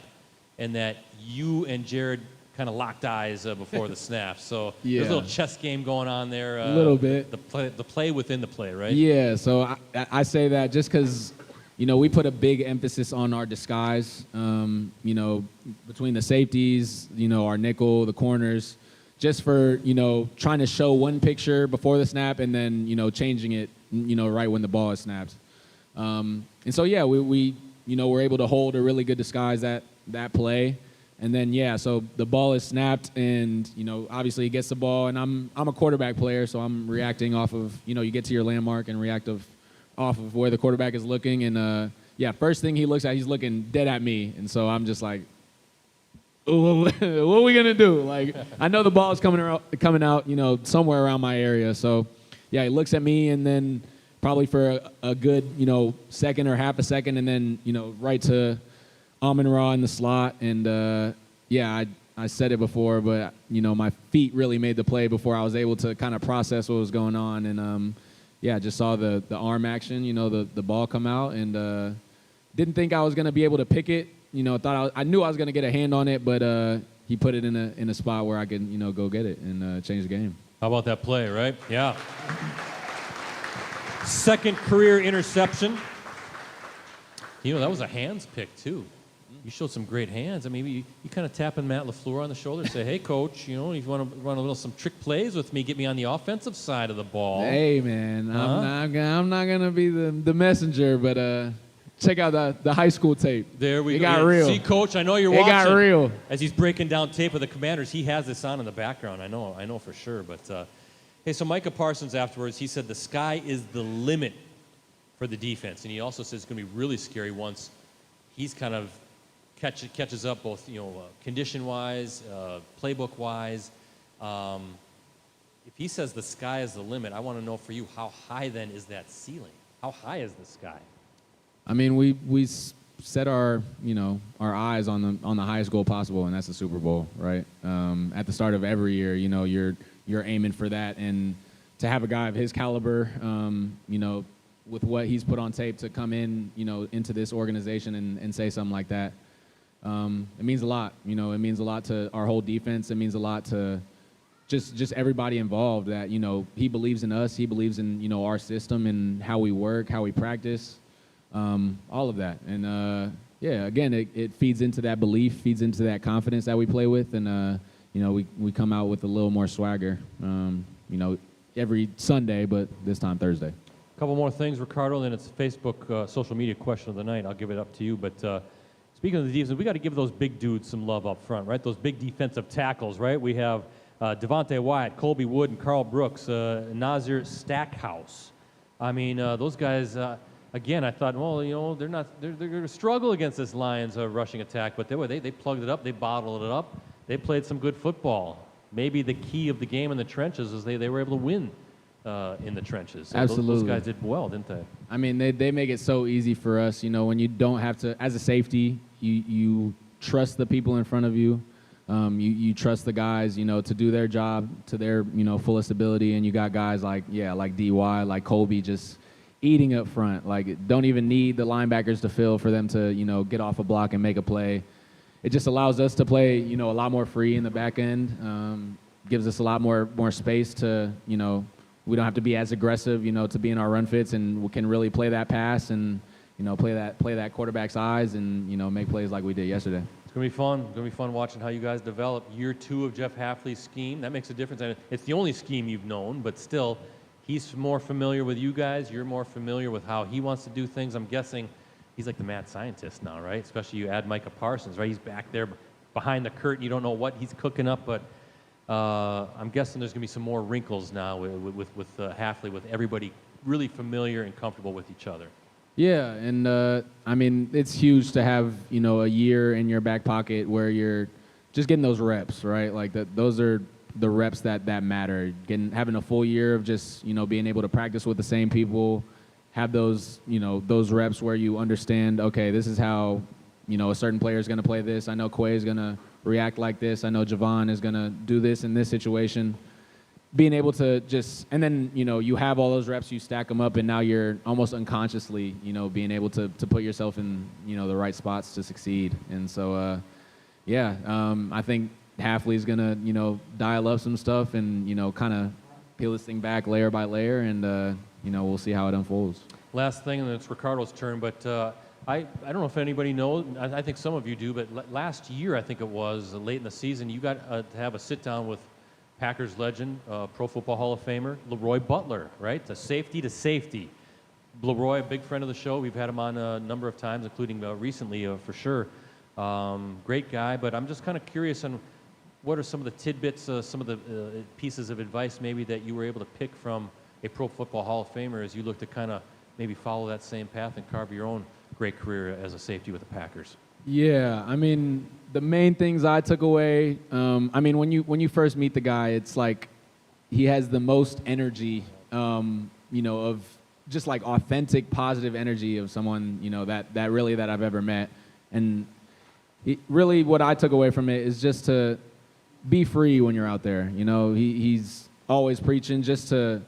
and that you and Jared kind of locked eyes before the snap. So there's a little chess game going on there. A little bit. The play within the play, right? Yeah, so I say that just because, we put a big emphasis on our disguise, between the safeties, our nickel, the corners, just for, trying to show one picture before the snap and then, changing it, right when the ball is snapped. And so, yeah, we we're able to hold a really good disguise that play. And then, so the ball is snapped and, obviously he gets the ball, and I'm a quarterback player, so I'm reacting off of, you get to your landmark and react off of where the quarterback is looking. And, first thing he looks at, he's looking dead at me. And so I'm just like, what are we going to do? Like, I know the ball is coming out, somewhere around my area. So, he looks at me, and then probably for a good, second or half a second, and then, right to Amon-Ra in the slot. And, I said it before, but, my feet really made the play before I was able to kind of process what was going on. And, just saw the arm action, the ball come out, and didn't think I was going to be able to pick it. I knew I was going to get a hand on it, but he put it in a spot where I could, go get it and change the game. How about that play, right? Yeah. Second career interception. That was a hands pick, too. You showed some great hands. I mean, you kind of tapping Matt LaFleur on the shoulder and say, hey, coach, if you want to run some trick plays with me, get me on the offensive side of the ball. Hey, man, I'm not going to be the messenger, but check out the high school tape. There we go. It got real. See, Coach, I know you're watching. It got real. As he's breaking down tape of the Commanders, he has this on in the background. I know for sure. But, hey, so Micah Parsons afterwards, he said the sky is the limit for the defense. And he also says it's going to be really scary once he's kind of catches up both, condition-wise, playbook-wise. If he says the sky is the limit, I want to know for you, how high then is that ceiling? How high is the sky? I mean, we set our eyes on the highest goal possible, and that's the Super Bowl, right? At the start of every year, you're aiming for that, and to have a guy of his caliber, with what he's put on tape to come in, into this organization and say something like that. It means a lot, it means a lot to our whole defense. It means a lot to just everybody involved that, he believes in us. He believes in, our system and how we work, how we practice, all of that. And, again, it feeds into that belief, feeds into that confidence that we play with. And, we come out with a little more swagger, every Sunday, but this time Thursday. A couple more things, Ricardo, and then it's Facebook social media question of the night. I'll give it up to you. But speaking of the defense, we got to give those big dudes some love up front, right? Those big defensive tackles, right? We have Devontae Wyatt, Colby Wood, and Carl Brooks, Nazir Stackhouse. I mean, those guys, again, I thought, well, they're going to struggle against this Lions rushing attack, but they plugged it up, they bottled it up, they played some good football. Maybe the key of the game in the trenches is they were able to win in the trenches. So Absolutely. Those guys did well, didn't they? I mean, they make it so easy for us, when you don't have to, as a safety, you trust the people in front of you. You trust the guys, to do their job to their, fullest ability. And you got guys like DY, like Colby, just eating up front. Like, don't even need the linebackers to fill for them to, get off a block and make a play. It just allows us to play, a lot more free in the back end. Gives us a lot more space to, we don't have to be as aggressive, to be in our run fits, and we can really play that pass and, play that quarterback's eyes and, make plays like we did yesterday. It's going to be fun. It's going to be fun watching how you guys develop. Year 2 of Jeff Hafley's scheme. That makes a difference. And it's the only scheme you've known, but still, he's more familiar with you guys. You're more familiar with how he wants to do things. I'm guessing he's like the mad scientist now, right? Especially you add Micah Parsons, right? He's back there behind the curtain. You don't know what he's cooking up, but I'm guessing there's going to be some more wrinkles now with Hafley, with everybody really familiar and comfortable with each other. Yeah, and I mean, it's huge to have, a year in your back pocket where you're just getting those reps, right? Like those are the reps that matter. Having a full year of just, being able to practice with the same people, have those, those reps where you understand, okay, this is how, a certain player is going to play this. I know Quay is going to react like this. I know Javon is going to do this in this situation. Being able to just, and then, you have all those reps, you stack them up, and now you're almost unconsciously, being able to put yourself in, the right spots to succeed. And so, I think Hafley's going to, dial up some stuff and, kind of peel this thing back layer by layer, and, we'll see how it unfolds. Last thing, and then it's Ricardo's turn, but I don't know if anybody knows, I think some of you do, but last year, I think it was, late in the season, you got to have a sit-down with Packers legend, Pro Football Hall of Famer, Leroy Butler, right? The safety to safety. Leroy, a big friend of the show. We've had him on a number of times, including recently for sure. Great guy, but I'm just kind of curious on what are some of the tidbits, some of the pieces of advice maybe that you were able to pick from a Pro Football Hall of Famer as you look to kind of maybe follow that same path and carve your own great career as a safety with the Packers. Yeah, I mean, the main things I took away, when you first meet the guy, it's like he has the most energy, of just like authentic, positive energy of someone, that I've ever met. And really what I took away from it is just to be free when you're out there. He's always preaching just to,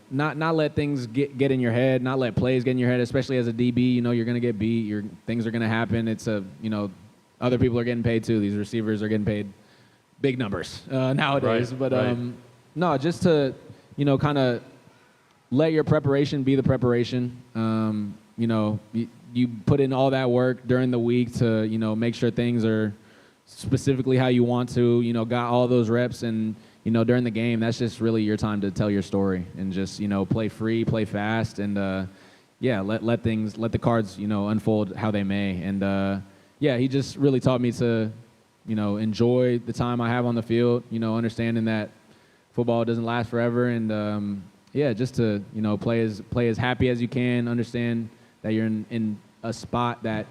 not let things get in your head, not let plays get in your head, especially as a DB. You're going to get beat. Things are going to happen. It's other people are getting paid too. These receivers are getting paid big numbers nowadays. Right, but right. No, just to, kind of let your preparation be the preparation. You put in all that work during the week to, make sure things are specifically how you want to, got all those reps, and, during the game, that's just really your time to tell your story and just, play free, play fast, and, let the cards, unfold how they may. And, he just really taught me to, enjoy the time I have on the field, understanding that football doesn't last forever, and, just to, play as happy as you can, understand that you're in a spot that,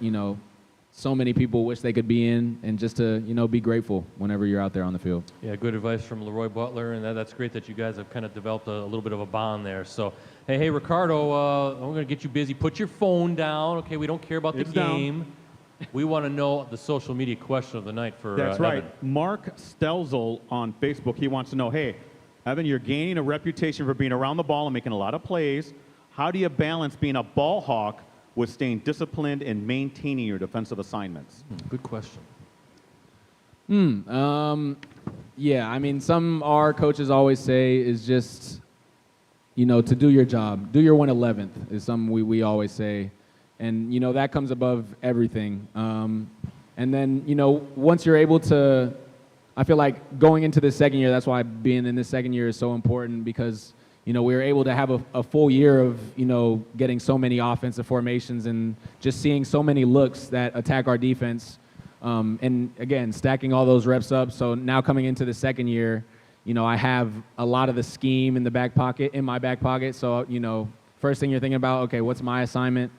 so many people wish they could be in, and just to, be grateful whenever you're out there on the field. Yeah, good advice from Leroy Butler, and that's great that you guys have kind of developed a little bit of a bond there. So, hey, Ricardo, I'm going to get you busy. Put your phone down, okay? We don't care about the game. We want to know the social media question of the night for That's right. Evan. Mark Stelzel on Facebook, he wants to know, hey, Evan, you're gaining a reputation for being around the ball and making a lot of plays. How do you balance being a ball hawk with staying disciplined and maintaining your defensive assignments? Good question. Some our coaches always say is just, to do your job. Do your 1/11th is something we always say. And, that comes above everything. And then, once you're able to, I feel like going into the second year, that's why being in the second year is so important, because we were able to have a full year of, getting so many offensive formations and just seeing so many looks that attack our defense. And again, stacking all those reps up. So now coming into the second year, I have a lot of the scheme in my back pocket. So, first thing you're thinking about, okay, what's my assignment,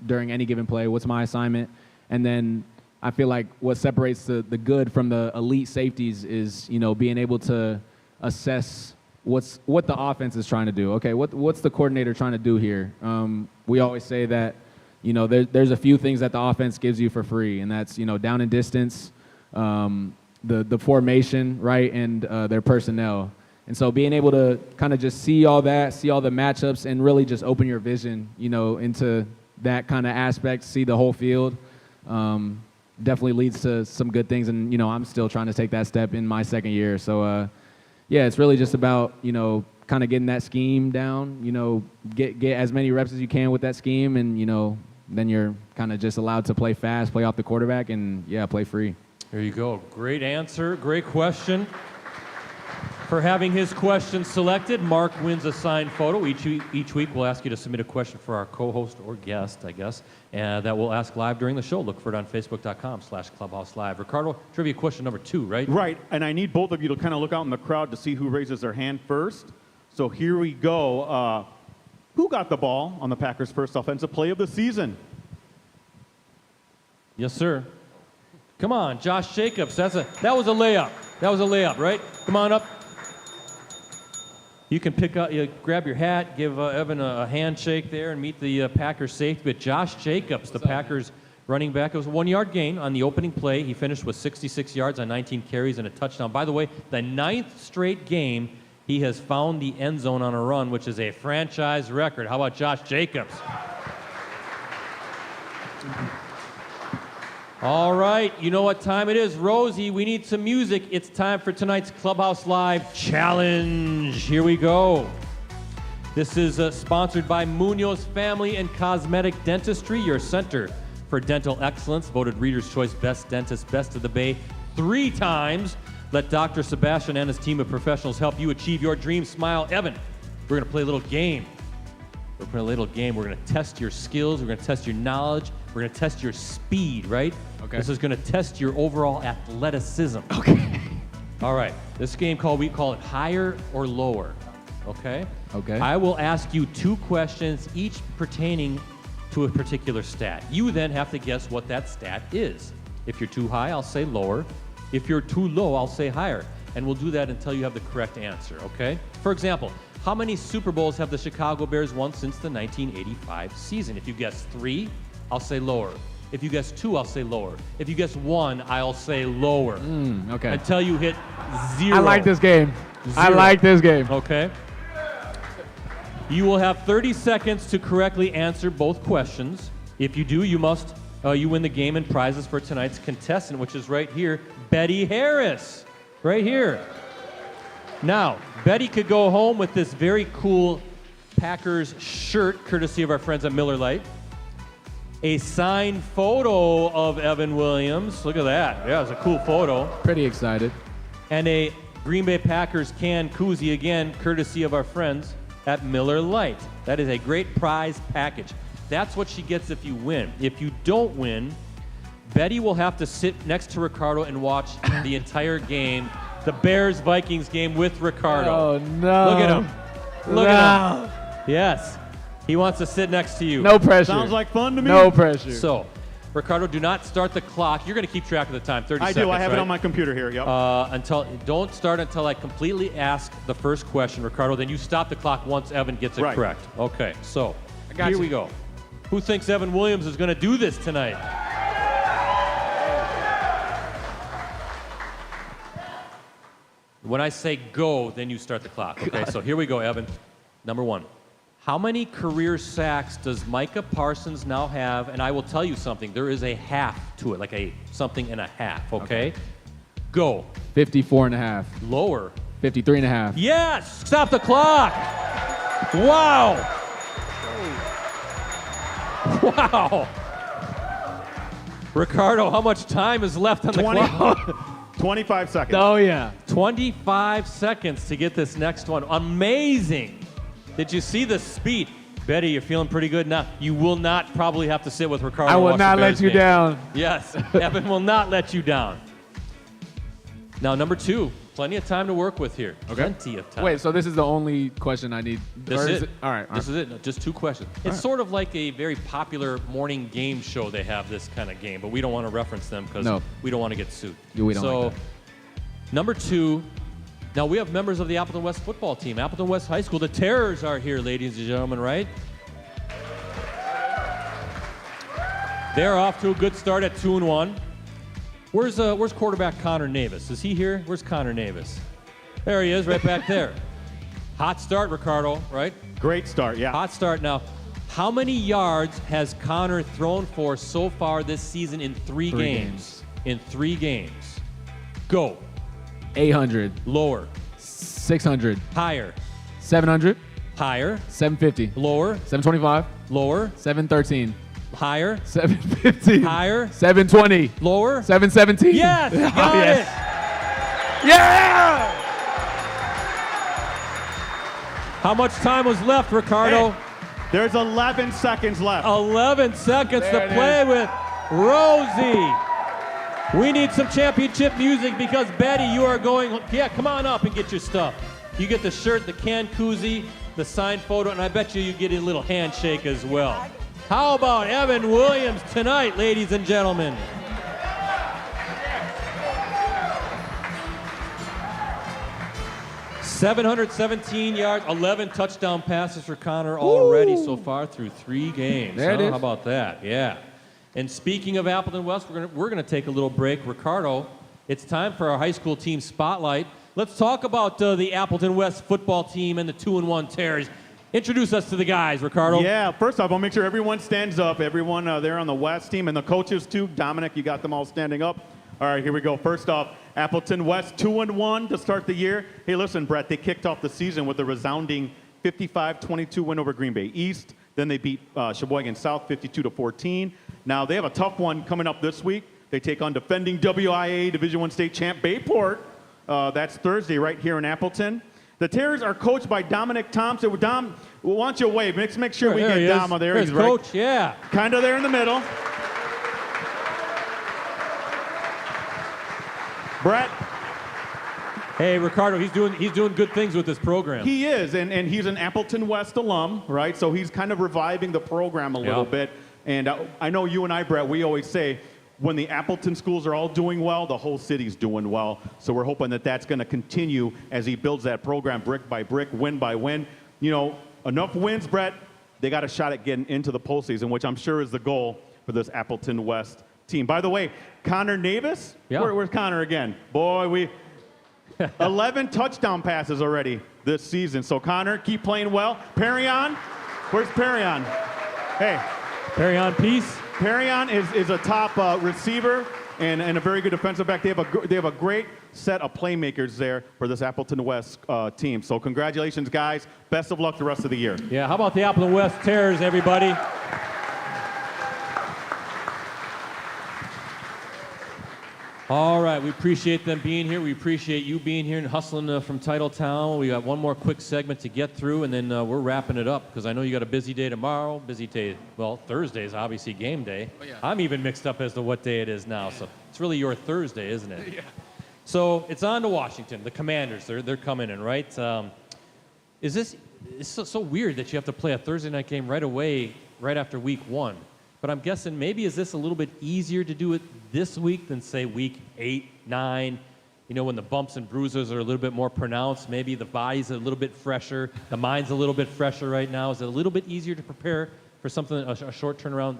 during any given play? What's my assignment? And then I feel like what separates the good from the elite safeties is, being able to assess what the offense is trying to do. Okay, what's the coordinator trying to do here? We always say that, there's a few things that the offense gives you for free, and that's, down and distance, the formation, right, and their personnel. And so being able to kind of just see all that, see all the matchups, and really just open your vision, into that kind of aspect, see the whole field, definitely leads to some good things. And, I'm still trying to take that step in my second year. So, yeah, it's really just about, kind of getting that scheme down, get as many reps as you can with that scheme, and, then you're kind of just allowed to play fast, play off the quarterback, and, yeah, play free. There you go. Great answer. Great question. For having his question selected, Mark wins a signed photo. Each week we'll ask you to submit a question for our co-host or guest, I guess, and that we'll ask live during the show. Look for it on Facebook.com/Clubhouse Live. Ricardo, trivia question number 2, right? Right, and I need both of you to kind of look out in the crowd to see who raises their hand first. So here we go. Who got the ball on the Packers' first offensive play of the season? Yes, sir. Come on, Josh Jacobs. That was a layup. That was a layup, right? Come on up. You can grab your hat, give Evan a handshake there, and meet the Packers safety. But Josh Jacobs, the Packers running back, it was a 1-yard gain on the opening play. He finished with 66 yards on 19 carries and a touchdown. By the way, the 9th straight game he has found the end zone on a run, which is a franchise record. How about Josh Jacobs? All right, you know what time it is. Rosie, we need some music. It's time for tonight's Clubhouse Live Challenge. Here we go. This is sponsored by Munoz Family and Cosmetic Dentistry, your center for dental excellence, voted Reader's Choice Best Dentist, Best of the Bay 3 times. Let Dr. Sebastian and his team of professionals help you achieve your dream smile. Evan, we're going to play a little game. We're going to test your skills. We're going to test your knowledge. We're going to test your speed, right? Okay. This is going to test your overall athleticism. Okay. All right. This game we call it higher or lower. Okay? Okay. I will ask you 2 questions, each pertaining to a particular stat. You then have to guess what that stat is. If you're too high, I'll say lower. If you're too low, I'll say higher. And we'll do that until you have the correct answer, okay? For example, how many Super Bowls have the Chicago Bears won since the 1985 season? If you guess 3, I'll say lower. If you guess 2, I'll say lower. If you guess 1, I'll say lower. Okay. Until you hit 0. I like this game. 0. Okay. You will have 30 seconds to correctly answer both questions. If you do, you win the game and prizes for tonight's contestant, which is right here, Betty Harris. Right here. Now, Betty could go home with this very cool Packers shirt, courtesy of our friends at Miller Lite. A signed photo of Evan Williams. Look at that. Yeah, it's a cool photo. Pretty excited. And a Green Bay Packers can koozie, again, courtesy of our friends at Miller Lite. That is a great prize package. That's what she gets if you win. If you don't win, Betty will have to sit next to Ricardo and watch the entire game, the Bears-Vikings game with Ricardo. Oh, no. Look at him. Look at him. Yes. He wants to sit next to you. No pressure. Sounds like fun to me. No pressure. So, Ricardo, do not start the clock. You're going to keep track of the time, 30 seconds, I do. I have right? it on my computer here, yep. Don't start until I completely ask the first question, Ricardo. Then you stop the clock once Evan gets it correct. Okay, so here we go. Who thinks Evan Williams is going to do this tonight? When I say go, then you start the clock. Okay, so here we go, Evan. Number 1. How many career sacks does Micah Parsons now have? And I will tell you something. There is a half to it, like a something and a half, okay? Go. 54.5. Lower. 53.5. Yes! Stop the clock! Wow! Wow! Ricardo, how much time is left on the clock? 25 seconds. Oh, yeah. 25 seconds to get this next one. Amazing! Did you see the speed? Betty, you're feeling pretty good now. You will not probably have to sit with Ricardo. I will not let you down. Yes, Evan will not let you down. Now, number 2, plenty of time to work with here. Okay. Plenty of time. Wait, so this is the only question I need? This is it. All right. This is it. No, just 2 questions. It's sort of like a very popular morning game show. They have this kind of game, but we don't want to reference them because we don't want to get sued. We don't like that. Number 2, Now, we have members of the Appleton West football team. Appleton West High School, the Terrors are here, ladies and gentlemen, right? They're off to a good start at 2-1. Where's quarterback Connor Navis? Is he here? Where's Connor Navis? There he is, right back there. Hot start, Ricardo, right? Great start, yeah. Hot start. Now, how many yards has Connor thrown for so far this season in three games? In 3 games. Go. 800. Lower. 600. Higher. 700. Higher. 750. Lower. 725. Lower. 713. Higher. 750. Higher. 720. Lower. 717. Yes, you got yes. it. Yeah! How much time was left, Ricardo? Hey, there's 11 seconds left. 11 seconds There to it play is. with Rosie. We need some championship music because Betty, you are going. Yeah, come on up and get your stuff. You get the shirt, the can koozie, the signed photo, and I bet you get a little handshake as well. How about Evan Williams tonight, ladies and gentlemen? .717 yards, 11 touchdown passes for Connor already so far through 3 games. There it is. How about that? Yeah. And speaking of Appleton West, we're gonna take a little break. Ricardo, it's time for our high school team spotlight. Let's talk about the Appleton West football team and the 2-1 Terrors. Introduce us to the guys, Ricardo. Yeah, first off, I'll make sure everyone stands up. Everyone there on the West team and the coaches too. Dominic, you got them all standing up. All right, here we go. First off, Appleton West 2-1 to start the year. Hey, listen, Brett, they kicked off the season with a resounding 55-22 win over Green Bay East. Then they beat Sheboygan South 52-14. Now they have a tough one coming up this week. They take on defending WIA Division I state champ Bayport. That's Thursday right here in Appleton. The Terrors are coached by Dominic Thompson. Dom, why don't you wave? Let's make sure we There he get is. Dom there. There's He's right, Coach, yeah. kind of there in the middle. Brett, Hey, Ricardo, he's doing good things with this program. he is, and he's an Appleton West alum, right? So he's kind of reviving the program a little bit. And I know you and I, Brett, we always say when the Appleton schools are all doing well, the whole city's doing well. So we're hoping that that's going to continue as he builds that program brick by brick, win by win. You know, enough wins, Brett, they got a shot at getting into the postseason, which I'm sure is the goal for this Appleton West team. By the way, Connor Navis, where's Connor again? Boy, we 11 touchdown passes already this season. So Connor, keep playing well. Perion, where's Perion? Hey. Perion Peace. Perion is a top receiver and a very good defensive back. They have a great set of playmakers there for this Appleton West team. So congratulations, guys. Best of luck the rest of the year. Yeah, how about the Appleton West Terrors, everybody? All right, we appreciate them being here. We appreciate you being here and hustling from Titletown. We got one more quick segment to get through, and then we're wrapping it up because I know you got a busy day tomorrow. Busy day. Well, Thursday is obviously game day. Oh, yeah. I'm even mixed up as to what day it is now, so it's really your Thursday, isn't it? Yeah. So it's on to Washington. The Commanders, they're coming in, right? It's so weird that you have to play a Thursday night game right away, right after week 1. But I'm guessing maybe is this a little bit easier to do it this week than, say, week 8, 9, you know, when the bumps and bruises are a little bit more pronounced. Maybe the body's a little bit fresher. The mind's a little bit fresher right now. Is it a little bit easier to prepare for something, a short turnaround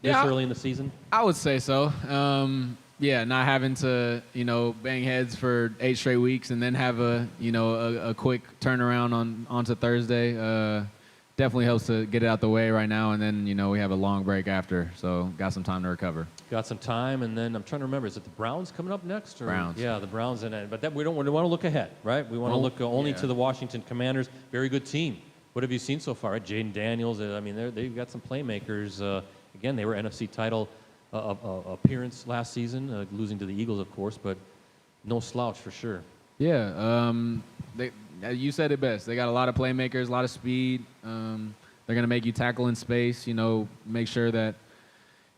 this early in the season? I would say so. Yeah, not having to, bang heads for 8 straight weeks and then have a quick turnaround onto Thursday. Definitely helps to get it out the way right now, and then, we have a long break after, so got some time to recover. Got some time, and then I'm trying to remember, is it the Browns coming up next? Or? Browns. Yeah, the Browns, but we want to look ahead, right? We want to look only to the Washington Commanders. Very good team. What have you seen so far? Right? Jaden Daniels, I mean, they've got some playmakers. Again, they were NFC title appearance last season, losing to the Eagles, of course, but no slouch for sure. Yeah, you said it best. They got a lot of playmakers, a lot of speed. They're going to make you tackle in space, make sure that,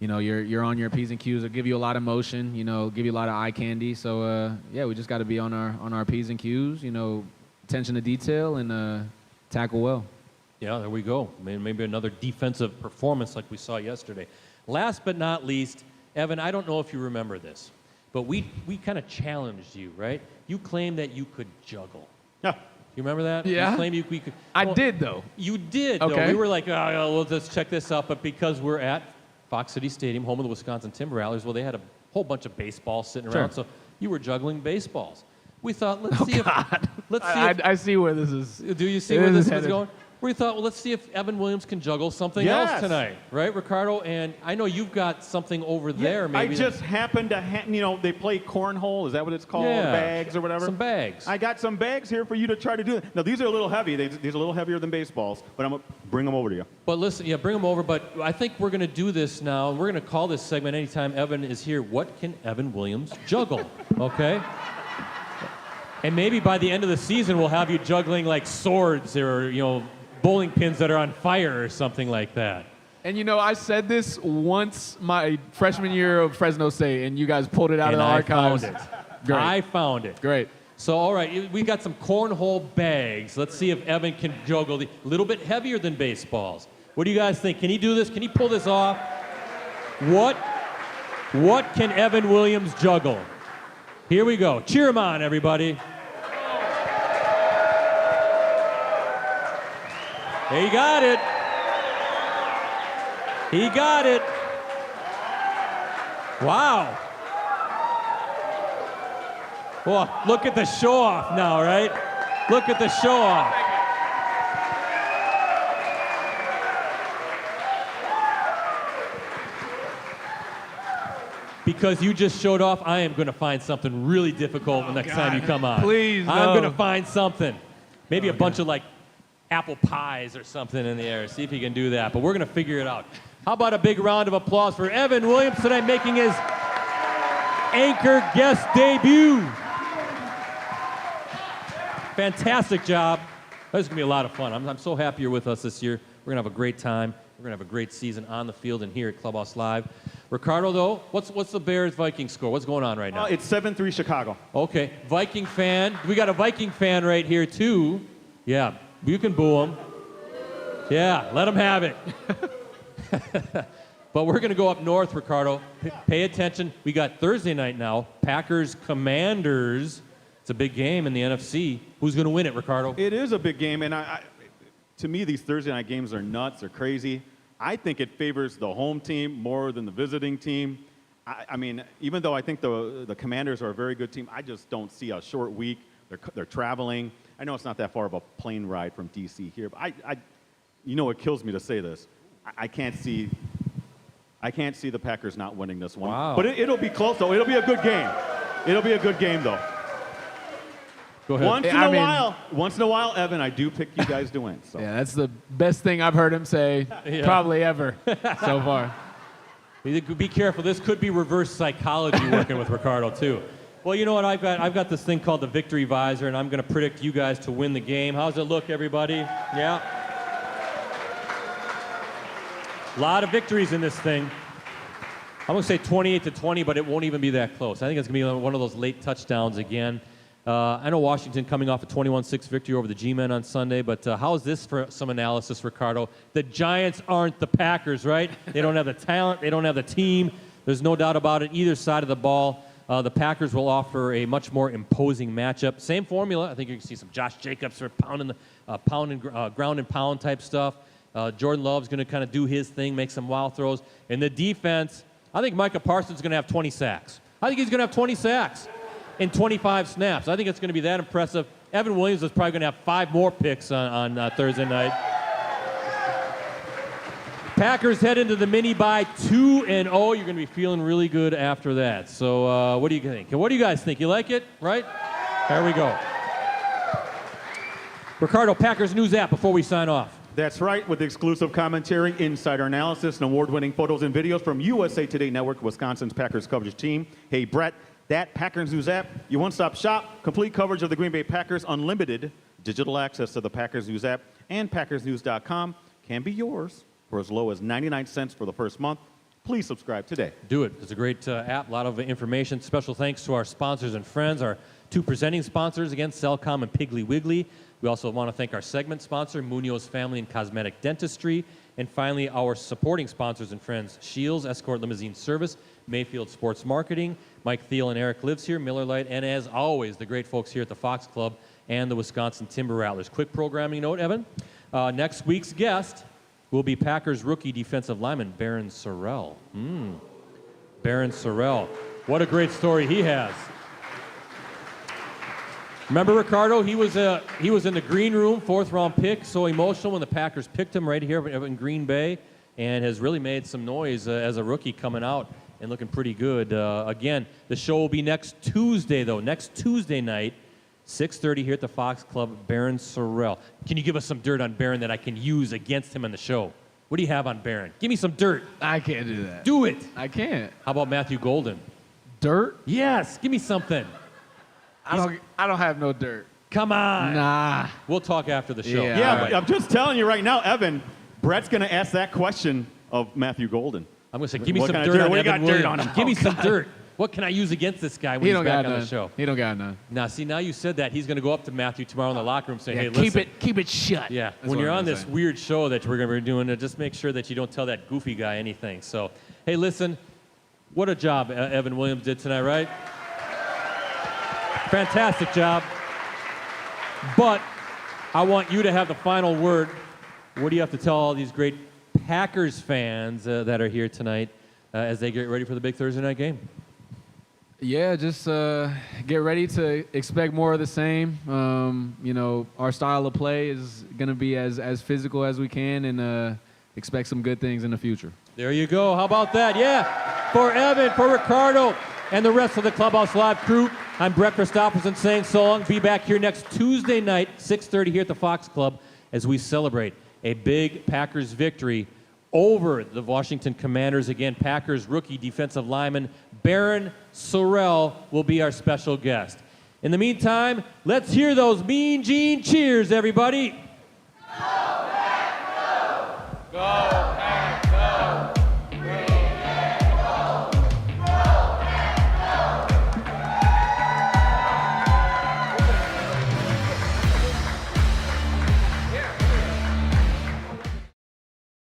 you're on your P's and Q's. They'll give you a lot of motion, give you a lot of eye candy. So, we just got to be on our P's and Q's, attention to detail and tackle well. Yeah, there we go. Maybe another defensive performance like we saw yesterday. Last but not least, Evan, I don't know if you remember this, but we kind of challenged you, right? You claimed that you could juggle. Yeah. You remember that? Yeah. You claimed we could. I did, though. You did, Okay. though. We were like, oh, well, let's check this out. But because we're at Fox City Stadium, home of the Wisconsin Timber Rattlers, well, they had a whole bunch of baseballs sitting around, so you were juggling baseballs. We thought, let's see if I see where this is. do you see where this is going? We thought, well, let's see if Evan Williams can juggle something else tonight, right, Ricardo? And I know you've got something over there, maybe. I just happened to, they play cornhole. Is that what it's called? Yeah. Bags or whatever? Some bags. I got some bags here for you to try to do that. Now, these are a little heavy. These are a little heavier than baseballs, but I'm going to bring them over to you. But listen, yeah, bring them over. But I think we're going to do this now. We're going to call this segment anytime Evan is here, what can Evan Williams juggle, okay? And maybe by the end of the season, we'll have you juggling like swords or, bowling pins that are on fire or something like that. And I said this once my freshman year of Fresno State, and you guys pulled it out of the archives. I found it. Great. So, all right, we got some cornhole bags. Let's see if Evan can juggle a little bit heavier than baseballs. What do you guys think? Can he do this? Can he pull this off? What can Evan Williams juggle? Here we go. Cheer him on, everybody. He got it. He got it. Wow. Well, look at the show off now, right? Look at the show off. Because you just showed off, I am going to find something really difficult the next time you come on. Please, I'm no. going to find something. Maybe a bunch of like apple pies or something in the air. See if he can do that. But we're going to figure it out. How about a big round of applause for Evan Williams tonight making his anchor guest debut. Fantastic job. This is going to be a lot of fun. I'm so happy you're with us this year. We're going to have a great time. We're going to have a great season on the field and here at Clubhouse Live. Ricardo, though, what's the Bears-Vikings score? What's going on right now? It's 7-3 Chicago. Okay, Viking fan. We got a Viking fan right here, too. Yeah, you can boo him. Yeah, let him have it. But we're going to go up north, Ricardo. Pay attention. We got Thursday night now. Packers-Commanders. It's a big game in the NFC. Who's going to win it, Ricardo? It is a big game, and to me, these Thursday night games are nuts. They're crazy. I think it favors the home team more than the visiting team. I mean, even though I think the Commanders are a very good team, I just don't see a short week. They're traveling. I know it's not that far of a plane ride from D.C. here, but it kills me to say this. I can't see the Packers not winning this one. Wow. But it'll be close, though. It'll be a good game. It'll be a good game, though. Go ahead. Once in a while, Evan, I do pick you guys to win. So. Yeah, that's the best thing I've heard him say probably ever so far. Be careful. This could be reverse psychology working with Ricardo, too. Well, you know what? I've got this thing called the Victory Visor, and I'm going to predict you guys to win the game. How's it look, everybody? Yeah? A lot of victories in this thing. I'm going to say 28-20, but it won't even be that close. I think it's going to be one of those late touchdowns again. I know Washington coming off a 21-6 victory over the G-Men on Sunday, but how is this for some analysis, Ricardo? The Giants aren't the Packers, right? They don't have the talent. They don't have the team. There's no doubt about it. Either side of the ball, the Packers will offer a much more imposing matchup. Same formula. I think you can see some Josh Jacobs sort of pounding ground and pound type stuff. Jordan Love's going to kind of do his thing, make some wild throws. And the defense, I think Micah Parsons is going to have 20 sacks. I think he's going to have 20 sacks in 25 snaps. I think it's going to be that impressive. Evan Williams is probably going to have 5 more picks on Thursday night. Packers head into the mini-bye 2-0. You're going to be feeling really good after that. So what do you think? What do you guys think? You like it, right? There we go. Ricardo, Packers News app before we sign off. That's right, with exclusive commentary, insider analysis, and award-winning photos and videos from USA Today Network, Wisconsin's Packers coverage team. Hey, Brett, that Packers News app, your one-stop shop, complete coverage of the Green Bay Packers, unlimited digital access to the Packers News app, and PackersNews.com can be yours for as low as 99 cents for the first month. Please subscribe today. Do it. It's a great app, a lot of information. Special thanks to our sponsors and friends, our Two presenting sponsors, again, Cellcom and Piggly Wiggly. We also want to thank our segment sponsor, Munoz Family and Cosmetic Dentistry. And finally, our supporting sponsors and friends, Shields Escort Limousine Service, Mayfield Sports Marketing, Mike Thiel and Eric Lives here, Miller Lite, and as always, the great folks here at the Fox Club and the Wisconsin Timber Rattlers. Quick programming note, Evan. Next week's guest will be Packers rookie defensive lineman Barron Sorrell. Barron Sorrell. What a great story he has. Remember Ricardo? He was in the green room, 4th-round pick, so emotional when the Packers picked him right here in Green Bay, and has really made some noise as a rookie coming out and looking pretty good. Again, the show will be next Tuesday, though. Next Tuesday night, 6:30 here at the Fox Club, Barron Sorrell. Can you give us some dirt on Barron that I can use against him on the show? What do you have on Barron? Give me some dirt. I can't do that. Do it. I can't. How about Matthew Golden? Dirt? Yes, give me something. I don't have no dirt. Come on. Nah. We'll talk after the show. Yeah. Yeah, All but right. I'm just telling you right now, Evan, Brett's going to ask that question of Matthew Golden. I'm going to say, give me What some kind of dirt dirt? on What do you Evan got dirt Williams. on him? Give me Oh, some God. dirt. What can I use against this guy when He he's don't back got on none. the show? He don't got none. Now, see, now you said that. He's going to go up to Matthew tomorrow in the locker room saying, Yeah, hey, listen. keep it shut. Yeah, That's when what you're I'm on gonna this say. weird show that we're going to be doing, just make sure that you don't tell that goofy guy anything. So, hey, listen, what a job Evan Williams did tonight, right? Fantastic job. But I want you to have the final word. What do you have to tell all these great Packers fans that are here tonight as they get ready for the big Thursday night game? Yeah, just get ready to expect more of the same. Our style of play is going to be as physical as we can, and expect some good things in the future. There you go. How about that? Yeah. For Evan, for Ricardo, and the rest of the Clubhouse Live crew, I'm Brett Christopherson saying so long. Be back here next Tuesday night, 6:30 here at the Fox Club, as we celebrate a big Packers victory over the Washington Commanders. Again, Packers rookie defensive lineman Barron Sorrell will be our special guest. In the meantime, let's hear those Mean Gene cheers, everybody.